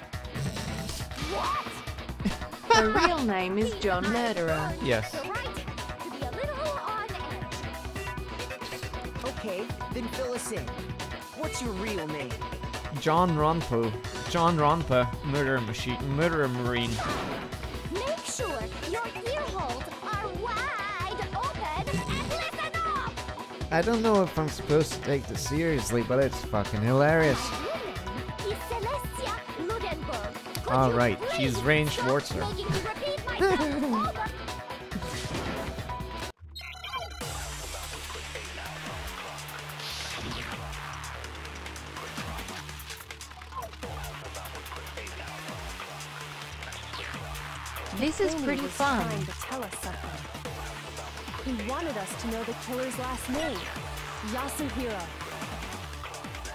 What? Her real name is John Murderer. Yes. You're right to be a little on edge. Okay, then fill us in. What's your real name? John Ronpa. John Ronpa. Murderer Marine. Make sure your ear holes are wide open and listen up! I don't know if I'm supposed to take this seriously, but it's fucking hilarious. Your name is Celestia Ludenberg. Could All you right, please she's Rain stop Schwarzer. making me repeat myself over? This is Hifumi pretty was fun. trying to tell us something. He wanted us to know the killer's last name, Yasuhiro.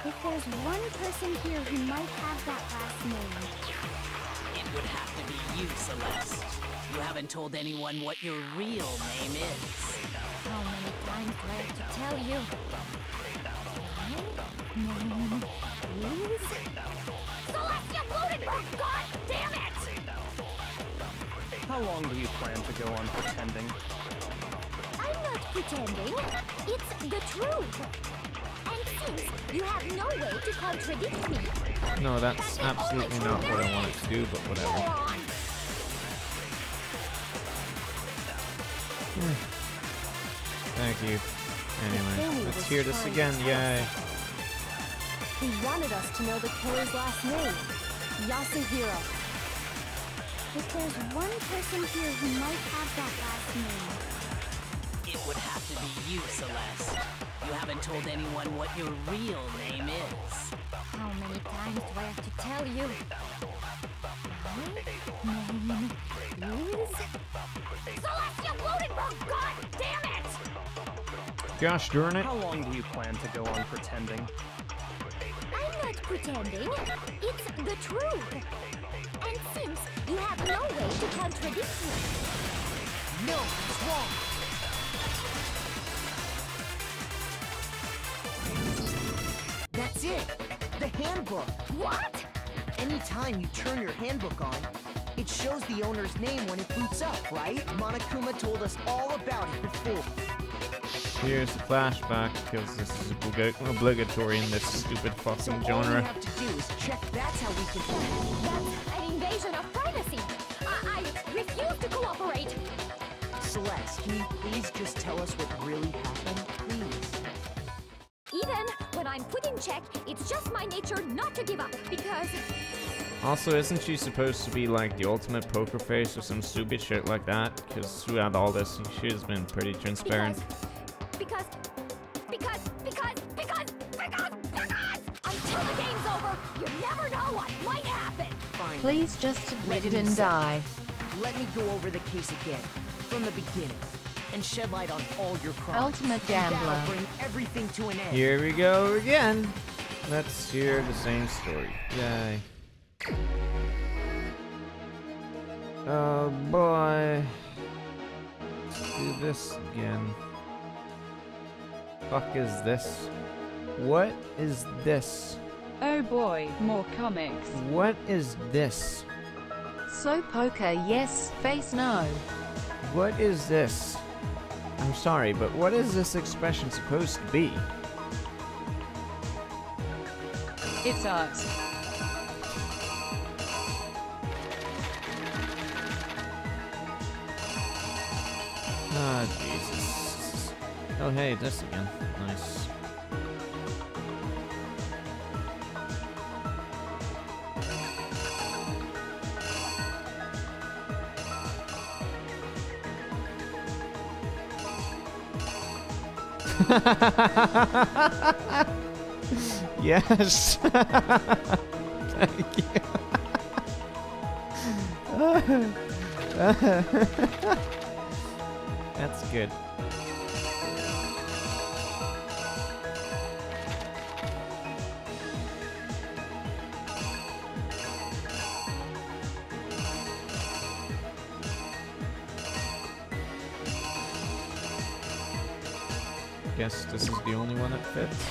If there's one person here who might have that last name, It would have to be you, Celeste. You haven't told anyone what your real name is. how many times do I have to tell you? Please? Celestia Ludenberg! God damn it! How long do you plan to go on pretending? I'm not pretending. It's the truth. And since you have no way to contradict me, No, that's absolutely not what I wanted to do, but whatever. Thank you. Anyway, let's hear this again, yay. He wanted us to know the killer's last name, Yasuhiro. if there's one person here who might have that last name, It would have to be you, Celeste. You haven't told anyone what your real name is. how many times do I have to tell you? Please? Celestia Ludenberg! God damn it! Gosh darn it. How long do you plan to go on pretending? I'm not pretending. It's the truth. And since you have no way to contradict me. No, it's wrong. That's it. The handbook. What? Anytime you turn your handbook on, it shows the owner's name when it boots up, right? Monokuma told us all about it before. Here's the flashback, because this is obligatory in this stupid fucking genre. All we have to do is check. That's how we can. That's an invasion of privacy. I refuse to cooperate. Celeste, can you please just tell us what really happened, please? Even when I'm put in check, it's just my nature not to give up, because... Also, isn't she supposed to be like the ultimate poker face or some stupid shit like that? Because throughout all this, she has been pretty transparent. Because... Until the game's over, you never know what might happen! Fine. Please just admit it and die. Let me go over the case again, from the beginning, and shed light on all your crimes. Ultimate And gambler. that'll bring everything to an end. Here we go again. Let's hear the same story. Yay. Oh boy. Let's do this again. Fuck is this? What is this? Oh boy, more comics. What is this? So poker, yes, face no. What is this? I'm sorry, but what is this expression supposed to be? It's us. Ah, Jesus. Oh, hey, this again. Nice. Yes. Thank you. That's good. Guess this is the only one that fits.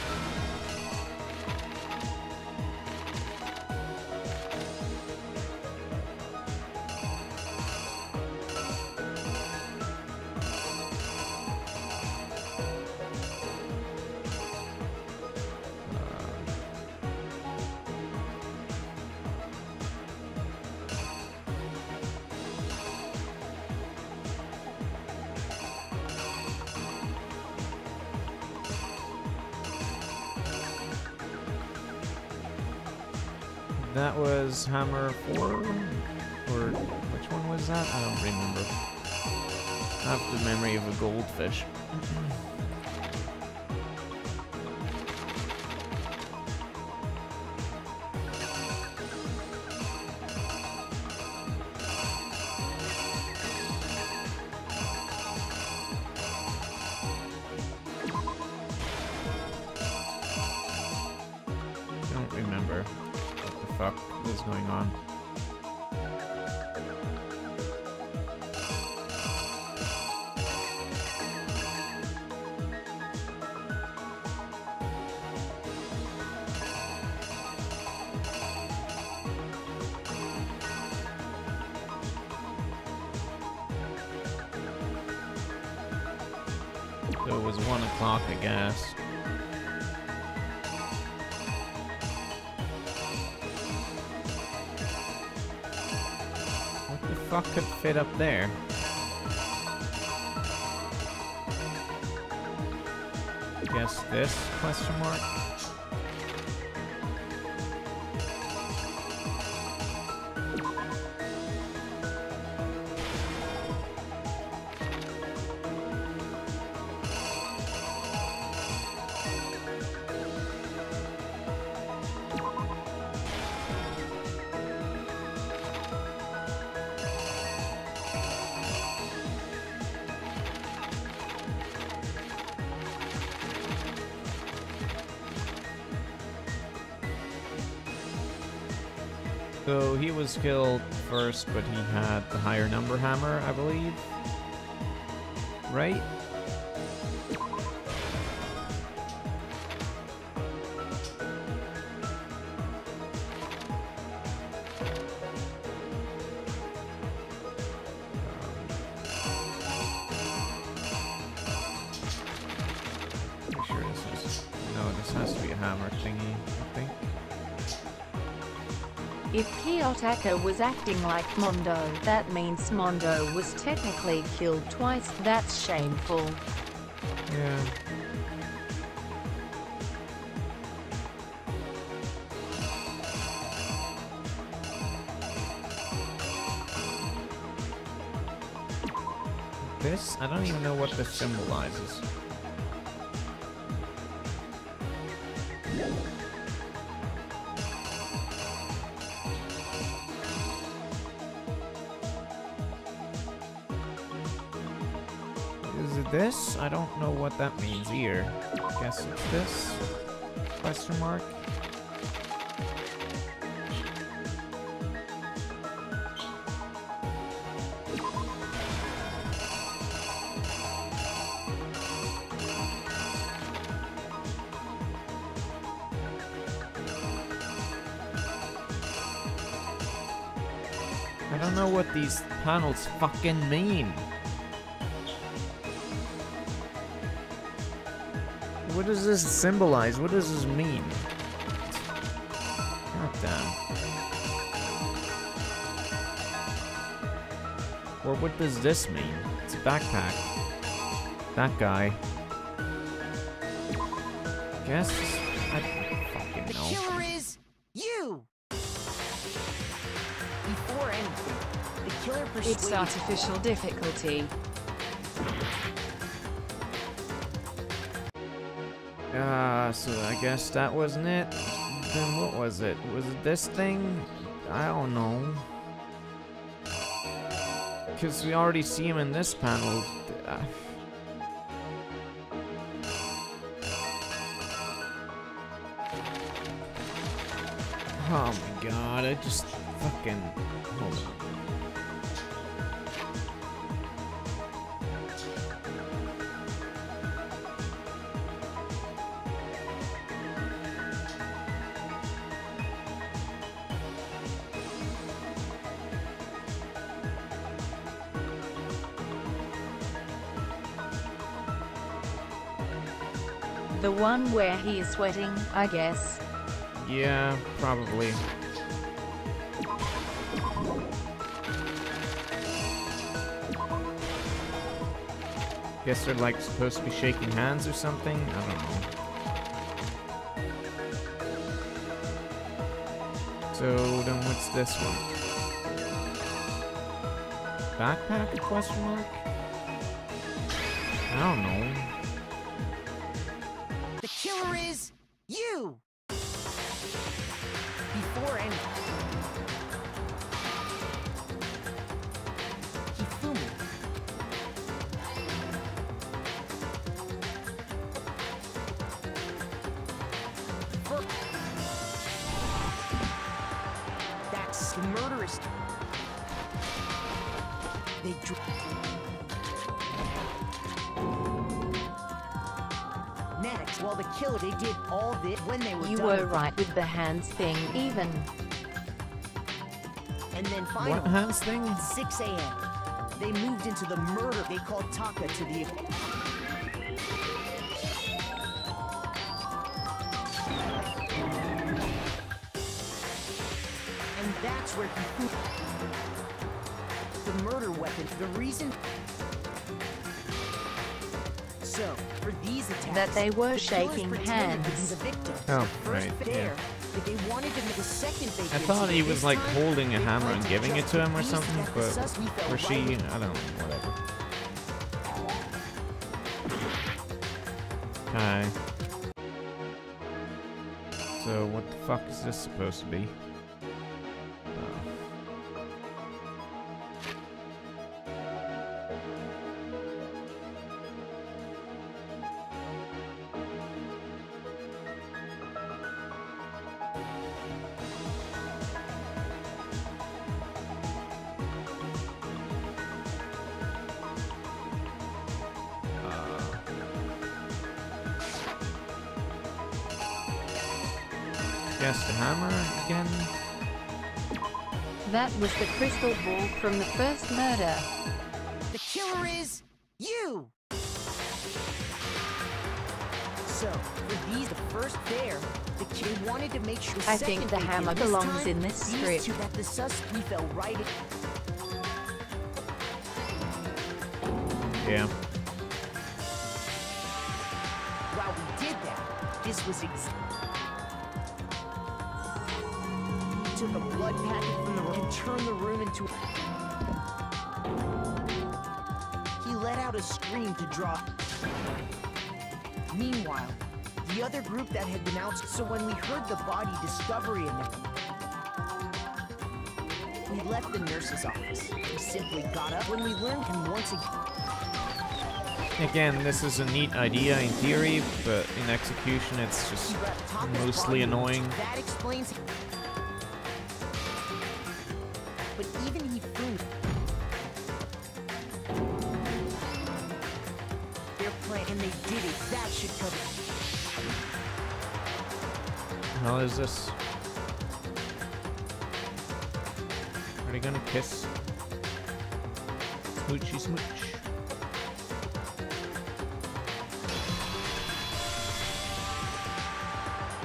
That was Hammer 4? Or which one was that? I don't remember. I have the memory of a goldfish. Don't remember what the fuck was going on. So it was 1 o'clock, I guess. What the fuck could fit up there? Guess this? Question mark? So he was killed first, but he had the higher number hammer, I believe. Right? Pretty sure this is... No, this has to be a hammer thingy, I think. If Kiyotaka was acting like Mondo, that means Mondo was technically killed twice. That's shameful. Yeah. This? I don't even know what this symbolizes. Is it this? I don't know what that means either. Guess it's this? Question mark? I don't know what these panels fucking mean. What does this symbolize? What does this mean? God damn. Or what does this mean? It's a backpack. That guy. Guess I don't fucking know. The killer is you! Before anything, the killer persuaded... It's artificial difficulty. So I guess that wasn't it. Then what was it? Was it this thing? I don't know. Because we already see him in this panel. Oh my god, I just fucking... Hold on. The one where he is sweating, I guess. Yeah, probably. Guess they're like supposed to be shaking hands or something? I don't know. So then what's this one? Backpack? Question mark? I don't know. The killer is you! Before anything. Hifumi. That's murderous. They Next, while the killer, they did all this when they were You done were with right with the hands thing, even. And then finally, What hands thing? at 6 a.m., they moved into the murder they called Taka to the... And that's where he... The murder weapon, the reason... So, for these attacks... That they were the killers shaking pretended to be hands. the victim. Oh, First right, there, yeah. but they wanted to make a second they I did, thought so he this was like time, holding a they hammer and planted giving it just to him or beast something, that the but sus we felt or she, right in. I don't know, whatever. Okay. So what the fuck is this supposed to be? guess the hammer again. That was the crystal ball from the first murder. The killer is you! So, for these, the first there, the kid wanted to make sure I think the hammer belongs in this strip. These two that the suspect fell right in. Yeah. While we did that, this was He took a blood packet from the room and turned the room into He let out a scream to draw. Meanwhile, the other group that had been out, so when we heard the body discovery we left the nurse's office. We simply got up when we learned him once Again, this is a neat idea in theory, but in execution it's just mostly annoying. That explains it. But even he proved their plan, and they did it. That should cover it. How is this? Are they gonna kiss? Smoochy smooch.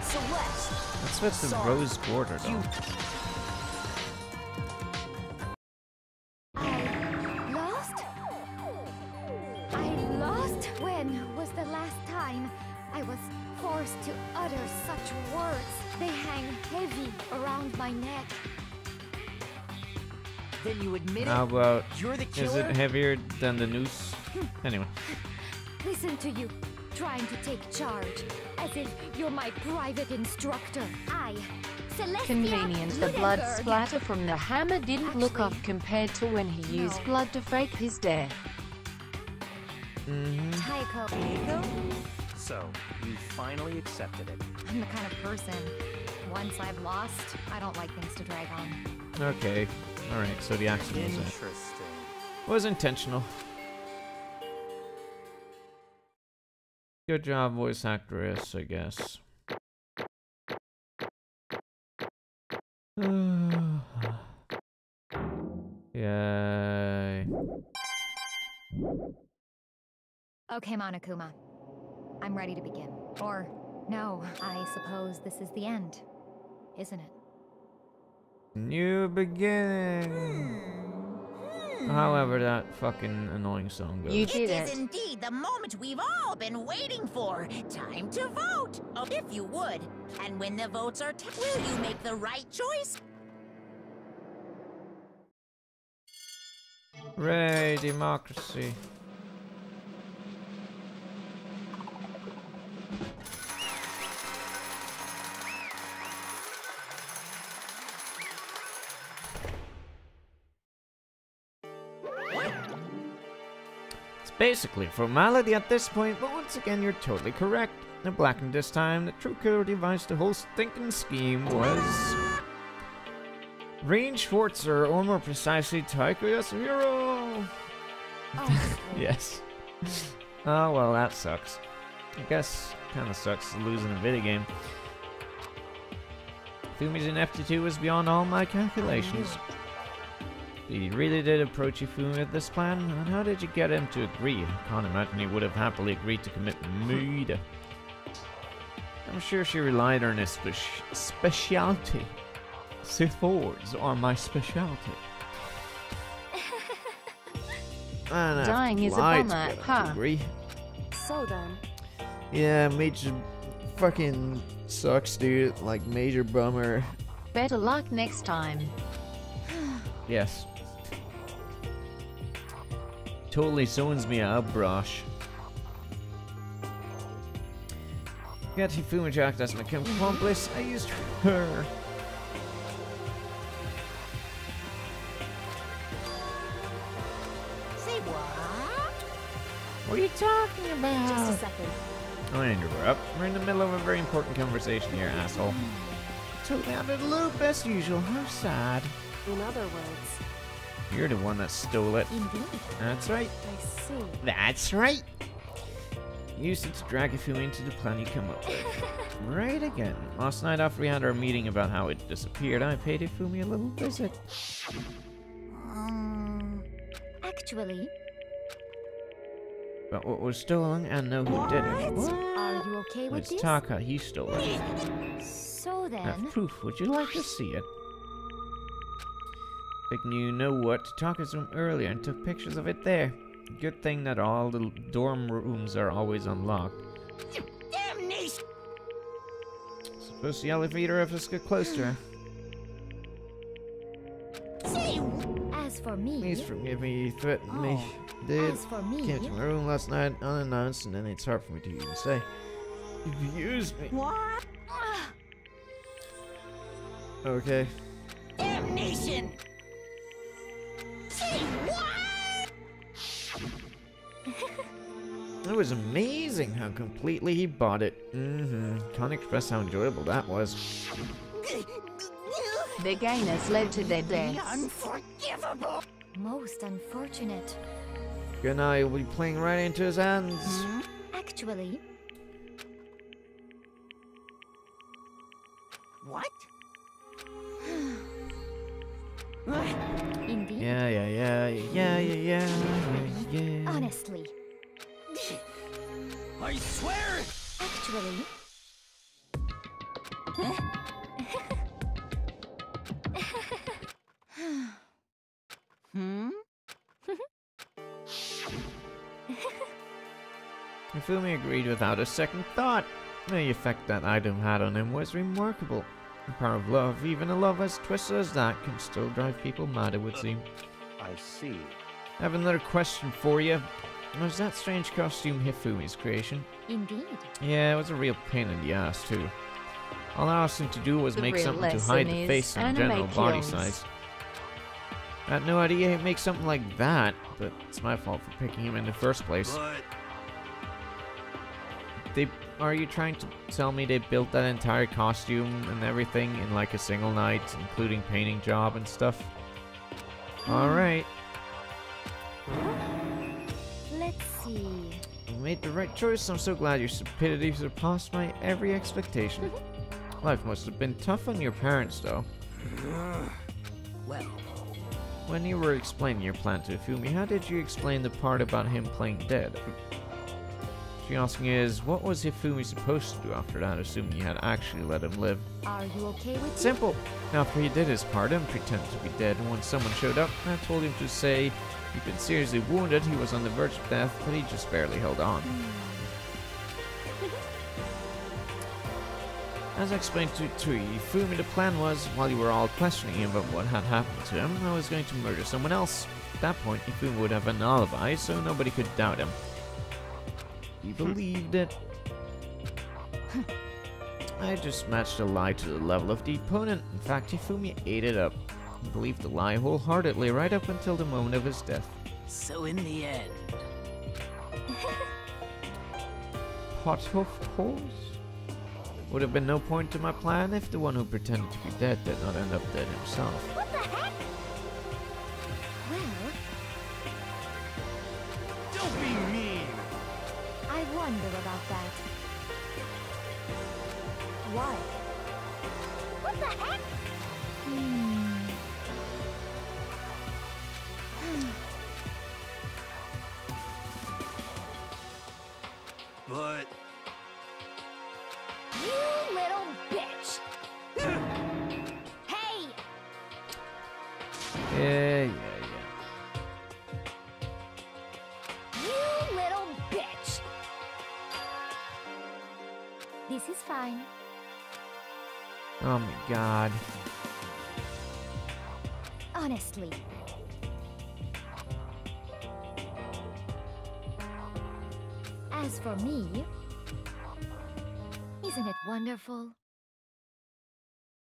Celeste. That's with the rose border though. Lost? I lost? When was the last time I was forced to utter such words? They hang heavy around my neck. Then you admit How about, You're the is killer? it heavier than the noose? Anyway. Listen to you, trying to take charge, as if you're my private instructor. Celestia Convenient, the blood Ludenberg. splatter from the hammer didn't look off compared to when he used blood to fake his death. Tycho. So, you finally accepted it. I'm the kind of person, once I've lost, I don't like things to drag on. Okay. Alright, so the accident was intentional. Good job, voice actress, I guess. Yay. Okay, Monokuma. I'm ready to begin. Or, no, I suppose this is the end, isn't it? New beginning. However, that fucking annoying song goes. It is indeed the moment we've all been waiting for. Time to vote. Oh, if you would. And when the votes are will you make the right choice? Hooray, democracy. It's basically formality at this point, but once again you're totally correct. Blackened this time, the true killer devised the whole stinking scheme was Range Schwarzer, or more precisely, Taiko Yasuhiro! Yes. Oh well, that sucks. I guess kinda sucks losing a video game. Fumi's in FT2 was beyond all my calculations. He really did approach Ifumi with this plan, and how did you get him to agree? I can't imagine he would have happily agreed to commit murder. I'm sure she relied on his specialty. Sith Lords are my specialty. And Dying is a bummer, huh? Agree. So then. Yeah, major fucking sucks, dude. Like, major bummer. Better luck next time. Yes. Totally zones me out, brosh. Got Hifumi Jack as my accomplice. I used her. Say what? What are you talking about? Just a second. Don't interrupt. We're in the middle of a very important conversation here, asshole. Totally out of the loop as usual. How sad. In other words. You're the one that stole it. Indeed. That's right. I see. That's right. Used it to drag Ifumi into the plan you come up with. Right again. Last night after we had our meeting about how it disappeared, I paid Ifumi a little visit. Actually... But what was stolen and know who did it. What? Are you okay with It's this? Taka, he stole it. So then... Have proof, would you like to see it? Taking you know what to Taka's room earlier and took pictures of it there. Good thing that all the dorm rooms are always unlocked. Damnation! Suppose the elevator if us get close to her. As for me... Please forgive me, you threatened me. Did. As for me... Came to my room last night unannounced, and then it's hard for me to even say. You abused me. What? Okay. Damnation! Say what? It was amazing how completely he bought it. Can't express how enjoyable that was. The gainers led to their deaths. Unforgivable! Most unfortunate. Good night, you'll be playing right into his hands. Actually... What? Indeed. Yeah. Honestly. I swear! Actually... Ifumi agreed without a second thought. The effect that item had on him was remarkable. The power of love, even a love as twisted as that, can still drive people mad, it would seem. I see. I have another question for you. Was that strange costume Hifumi's creation? Indeed. Yeah, it was a real pain in the ass, too. All I asked him to do was make something to hide the face and general body size. I had no idea he'd make something like that, but it's my fault for picking him in the first place. Are you trying to tell me they built that entire costume and everything in like a single night, including painting job and stuff? Alright. Let's see... You made the right choice. I'm so glad your stupidity surpassed my every expectation. Life must have been tough on your parents, though. Well... When you were explaining your plan to Ifumi, how did you explain the part about him playing dead? She asking is, what was Hifumi supposed to do after that, assuming you had actually let him live? Are you okay with Simple! After he did his part and pretended to be dead, and when someone showed up, I told him to say he'd been seriously wounded, he was on the verge of death, but he just barely held on. As I explained to Ifumi, the plan was, while you were all questioning him about what had happened to him, I was going to murder someone else. At that point, Ifumi would have an alibi, so nobody could doubt him. He believed it. I just matched a lie to the level of the opponent. In fact, Ifumi ate it up. He believed the lie wholeheartedly right up until the moment of his death. So in the end... Pot of course. Would have been no point to my plan if the one who pretended to be dead did not end up dead himself. What the heck? Well... Don't be mean! I wonder about that. Why? What the heck? But... You little bitch! Hey! Yeah. You little bitch! This is fine. Oh my god. Honestly. As for me, isn't it wonderful?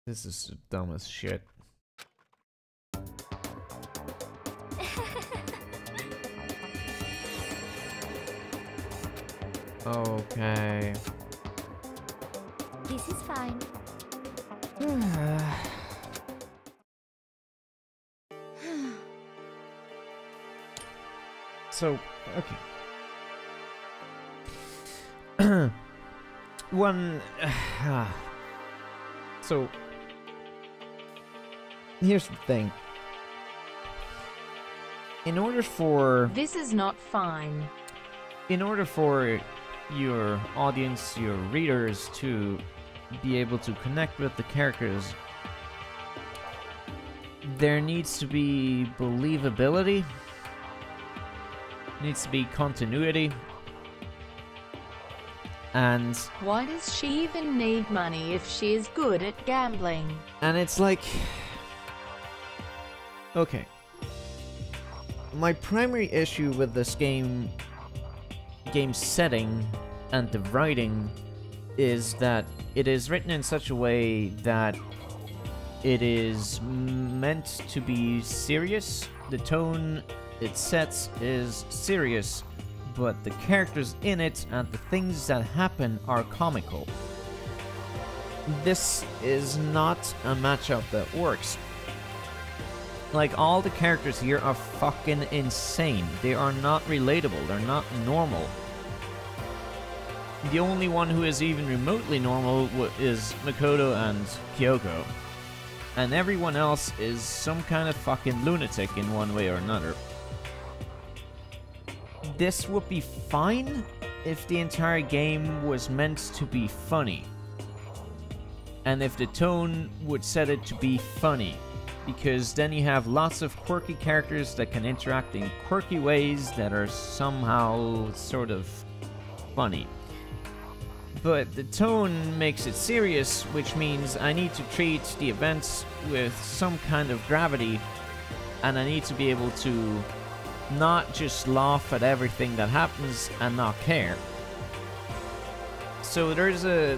This is the dumbest shit. Okay. This is fine. So, okay. one... So, here's the thing. In order for... This is not fine. In order for your audience, your readers, to be able to connect with the characters, there needs to be believability, needs to be continuity, and... Why does she even need money if she is good at gambling? And it's like... Okay. My primary issue with this game setting and the writing is that it is written in such a way that it is meant to be serious. The tone it sets is serious, but the characters in it and the things that happen are comical. This is not a matchup that works. Like, all the characters here are fucking insane. They are not relatable. They're not normal. The only one who is even remotely normal is Makoto and Kyoko. And everyone else is some kind of fucking lunatic in one way or another. This would be fine if the entire game was meant to be funny. And if the tone would set it to be funny. Because then you have lots of quirky characters that can interact in quirky ways that are somehow sort of funny. But the tone makes it serious, which means I need to treat the events with some kind of gravity, and I need to be able to not just laugh at everything that happens and not care. So there's a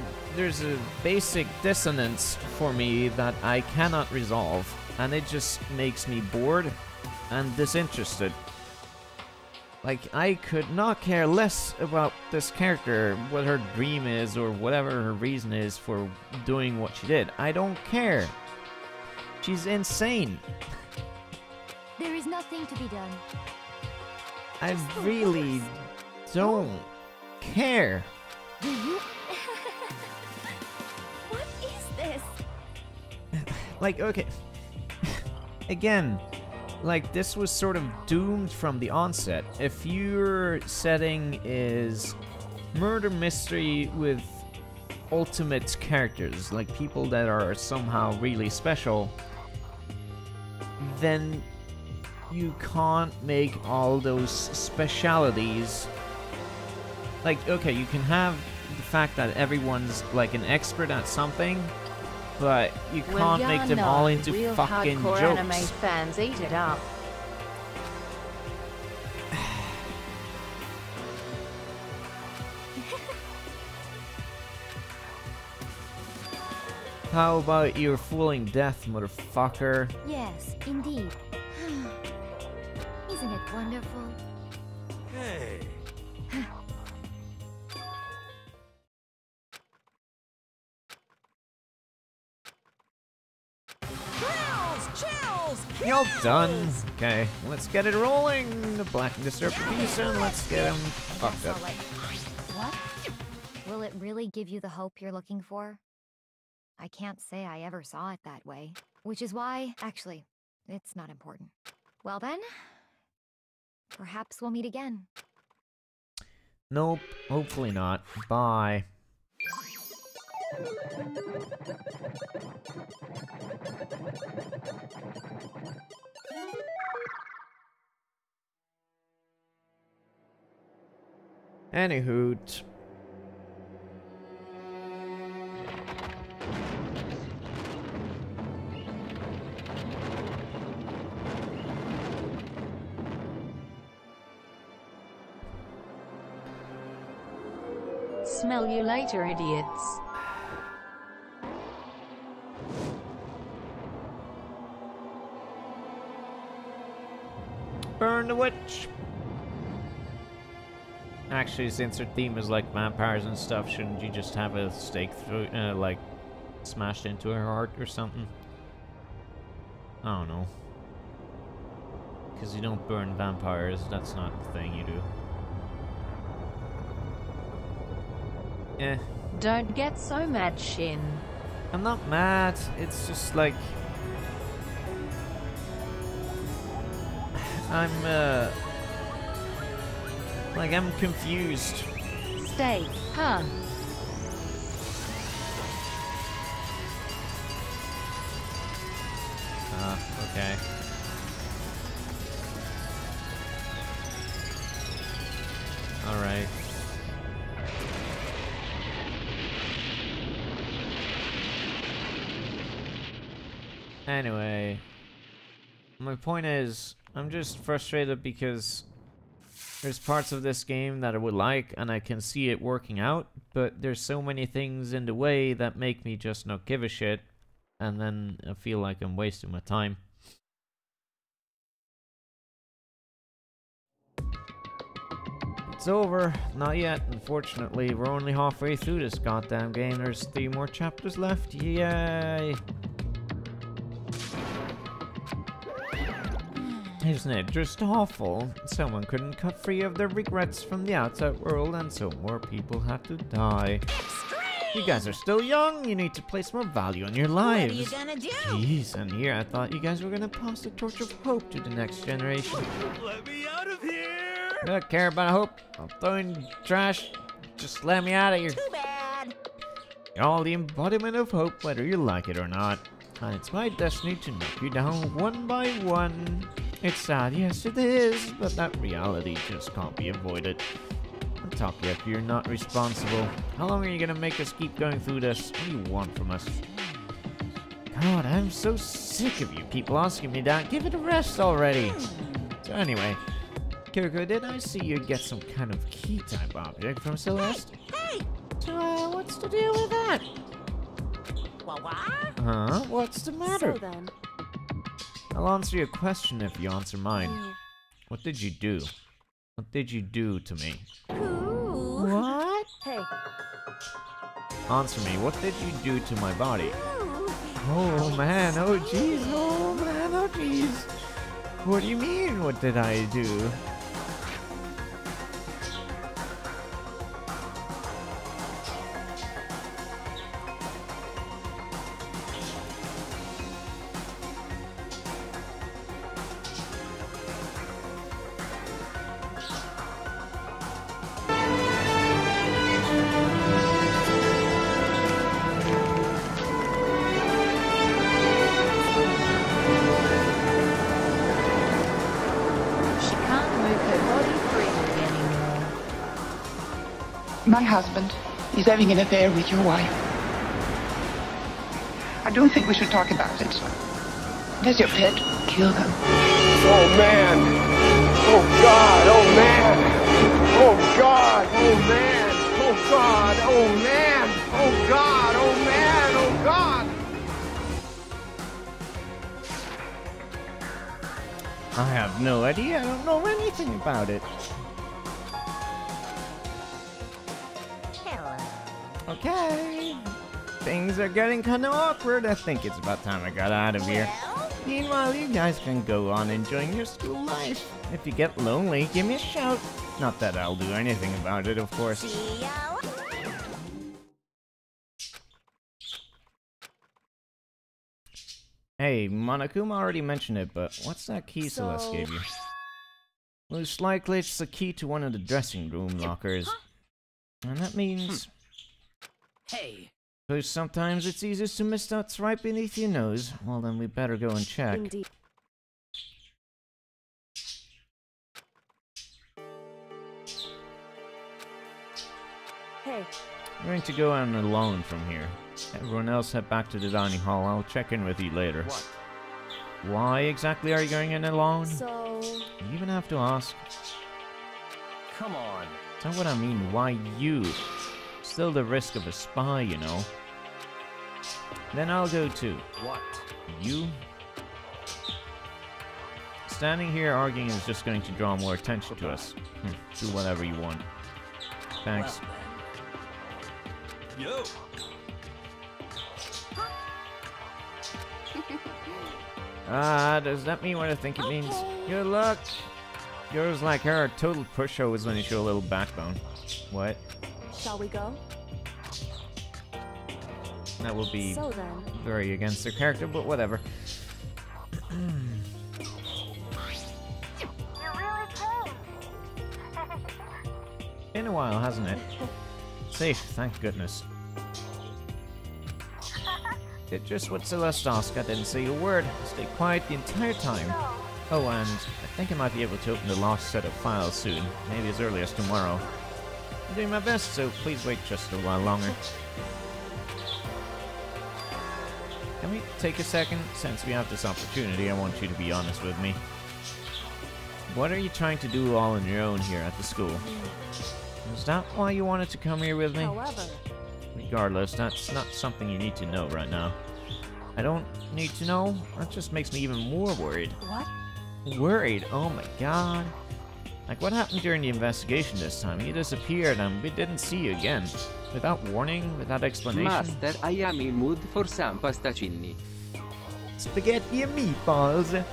basic dissonance for me that I cannot resolve, and it just makes me bored and disinterested. Like, I could not care less about this character, what her dream is, or whatever her reason is for doing what she did. I don't care. She's insane. There is nothing to be done. I really don't care. Do you? What is this? Like, okay. Again, like, this was sort of doomed from the onset. If your setting is murder mystery with ultimate characters, like people that are somehow really special, then you can't make all those specialities. Like, okay, you can have the fact that everyone's like an expert at something, but you can't make them all into real fucking hardcore jokes. Anime fans eat it up. How about your fooling death, motherfucker? Yes, indeed. Isn't it wonderful? Hey. You're done. Okay, let's get it rolling. The Black and Disturbed piece, and let's get him fucked up. What? Will it really give you the hope you're looking for? I can't say I ever saw it that way. Which is why, actually, it's not important. Well then, perhaps we'll meet again. Nope, hopefully not. Bye. Anywho, Smell you later, idiots. burn the witch. Actually, since her theme is like vampires and stuff, shouldn't you just have a stake through, like, smashed into her heart or something? I don't know. Because you don't burn vampires, that's not the thing you do. Don't get so mad, Shin. I'm not mad, it's just like... I'm confused. Steak, huh? Okay. Alright. Anyway, my point is, I'm just frustrated because there's parts of this game that I would like and I can see it working out, but there's so many things in the way that make me just not give a shit, and then I feel like I'm wasting my time. It's over. Not yet, unfortunately. We're only halfway through this goddamn game. There's 3 more chapters left. Yay! Isn't it just awful? Someone couldn't cut free of their regrets from the outside world, and so more people have to die. You guys are still young. You need to place more value on your lives. What are you gonna do? Jeez, and here I thought you guys were gonna pass the torch of hope to the next generation. Let me out of here! I don't care about hope. I'll throw in trash. Just let me out of here. Too bad. You're all the embodiment of hope, whether you like it or not. And it's my destiny to knock you down one by one. It's sad, yes it is, but that reality just can't be avoided. I'll talk you if you're not responsible. How long are you gonna make us keep going through this? What do you want from us? God, I'm so sick of you people asking me that. Give it a rest already. So anyway, Kiriko, did I see you get some kind of key type object from Celeste? Hey! So, what's the deal with that? What? Huh? What's the matter? So then, I'll answer your question if you answer mine. What did you do? What did you do to me? Ooh. What? hey, Answer me, what did you do to my body? Ooh. Oh man, oh jeez, oh man, oh jeez. What do you mean, what did I do? She can't move her body freely anymore. My husband is having an affair with your wife. I don't think we should talk about it. There's your pet. Kill them. Oh man! Oh god! Oh man! Oh god! Oh man! Oh god! Oh man! Oh god! Oh man! Oh god! I have no idea, I don't know anything about it. Hello. Okay. Things are getting kinda awkward. I think it's about time I got out of here. Well, Meanwhile, you guys can go on enjoying your school life. If you get lonely, give me a shout. Not that I'll do anything about it, of course. see ya. Hey, Monokuma already mentioned it, but what's that key Celeste gave you? Most likely it's the key to one of the dressing room lockers. And that means... Hey, Because sometimes it's easiest to miss that's right beneath your nose. Well, then we better go and check. indeed. Hey, I'm going to go on alone from here. Everyone else head back to the dining hall. I'll check in with you later. What? Why exactly are you going in alone? so... You even have to ask. Come on. That's not what I mean. Why you? Still the risk of a spy, you know. Then I'll go too. What? You? Standing here arguing is just going to draw more attention to us. Do whatever you want. Thanks. Yo! Does that mean what I think it means? Good luck! Yours like her are total pushovers when you show a little backbone. What? Shall we go? That would be So then, very against their character, but whatever. Been a while, hasn't it? Safe, thank goodness. Did just what Celeste asked. I didn't say a word. Stay quiet the entire time. Oh, and I think I might be able to open the lost set of files soon. Maybe as early as tomorrow. I'm doing my best, so please wait just a while longer. Can we take a second? Since we have this opportunity, I want you to be honest with me. What are you trying to do all on your own here at the school? Is that why you wanted to come here with me? however, Regardless, that's not something you need to know right now. I don't need to know. That just makes me even more worried. what? Worried? Oh my god. Like, what happened during the investigation this time? You disappeared and we didn't see you again. Without warning, without explanation. Master, I am in mood for some pastaccini. Spaghetti and meatballs.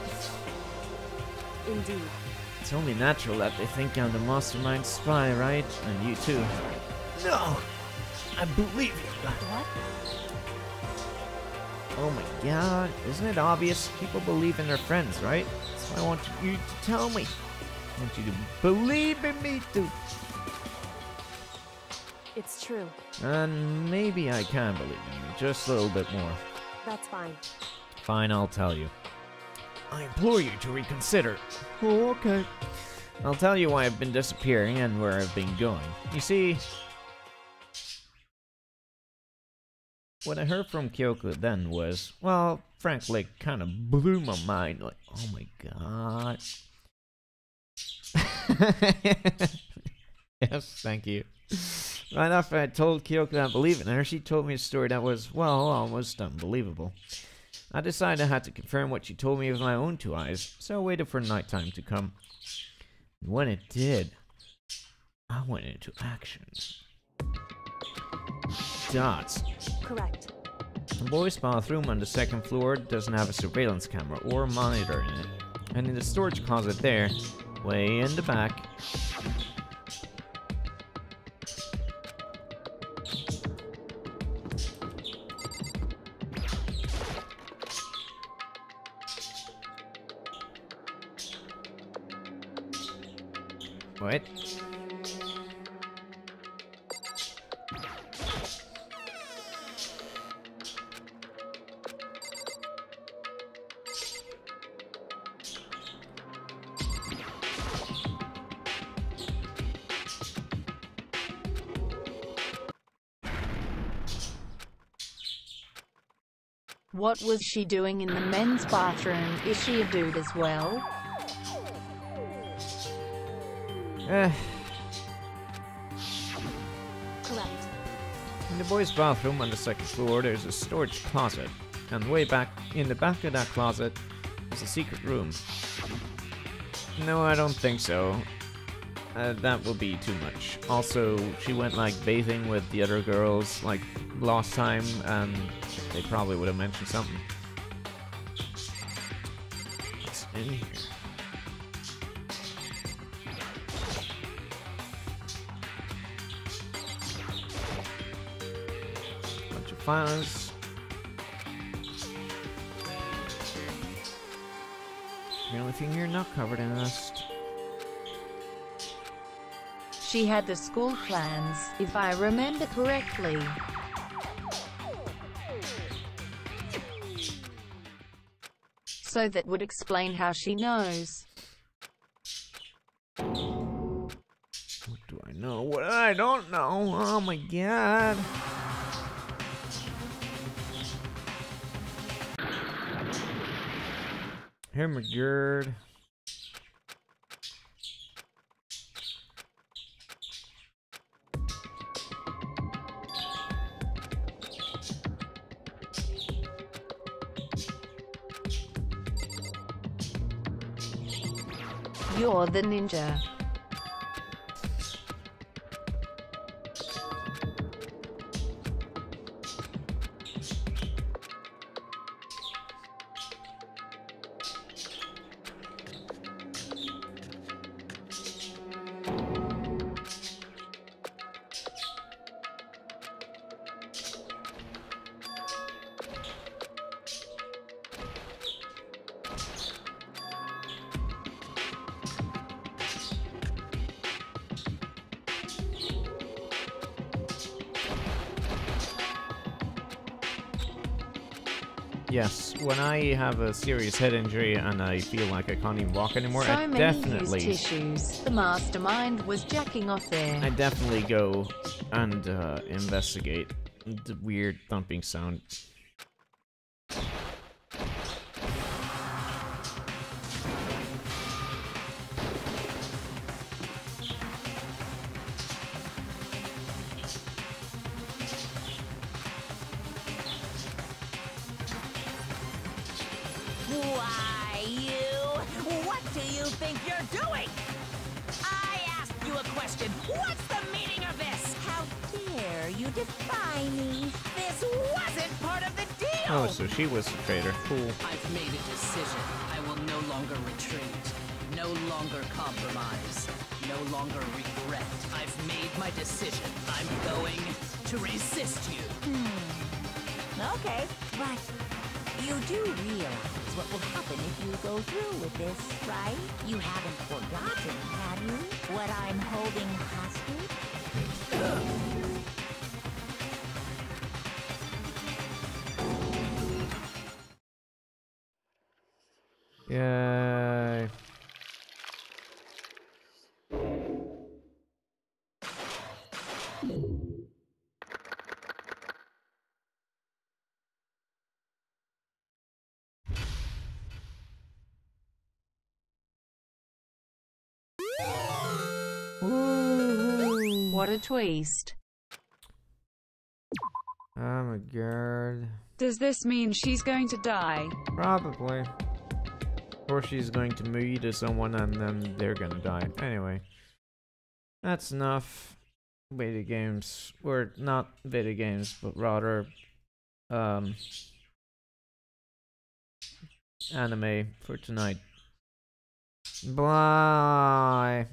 Indeed. It's only natural that they think I'm the mastermind spy, right? And you too. No! I believe you. What? Oh my god, isn't it obvious? People believe in their friends, right? So I want you to tell me. I want you to believe in me too. It's true. And maybe I can believe in you just a little bit more. That's fine. Fine, I'll tell you. I implore you to reconsider. Oh, okay. I'll tell you why I've been disappearing and where I've been going. You see, what I heard from Kyoko then was, well, frankly, kind of blew my mind. Like, oh my god. Yes, thank you. Right after I told Kyoko I believe in her, she told me a story that was, well, almost unbelievable. I decided I had to confirm what she told me with my own two eyes, so I waited for nighttime to come. And when it did, I went into action. Dots. Correct. The boys' bathroom on the second floor doesn't have a surveillance camera or a monitor in it. And in the storage closet there, way in the back, what? What was she doing in the men's bathroom? Is she a dude as well? Correct. In the boys' bathroom on the second floor, there's a storage closet. And way back, in the back of that closet, is a secret room. No, I don't think so. That will be too much. Also, she went like bathing with the other girls like last time, and they probably would have mentioned something. What's in here? Bunch of files. The only thing here not covered in dust. She had the school plans, if I remember correctly. So that would explain how she knows. What do I know? What I don't know? Oh my god. Hermagerd. You're the ninja. Yes, when I have a serious head injury and I feel like I can't even walk anymore, So I many definitely... used tissues. The mastermind was jacking off there. I definitely go and investigate the weird thumping sound. Why, you? What do you think you're doing? I asked you a question. What's the meaning of this? How dare you defy me? This wasn't part of the deal! Oh, so she was the traitor. Cool. I've made a decision. I will no longer retreat. No longer compromise. No longer regret. I've made my decision. I'm going to resist you. Okay, but you do realize what will happen if you go through with this, right? You haven't forgotten, have you? What I'm holding hostage? Yay. What a twist. Oh my god. Does this mean she's going to die? Probably. Or she's going to move to someone and then they're gonna die. Anyway. That's enough. Video games. Or not video games, but rather anime for tonight. Bye.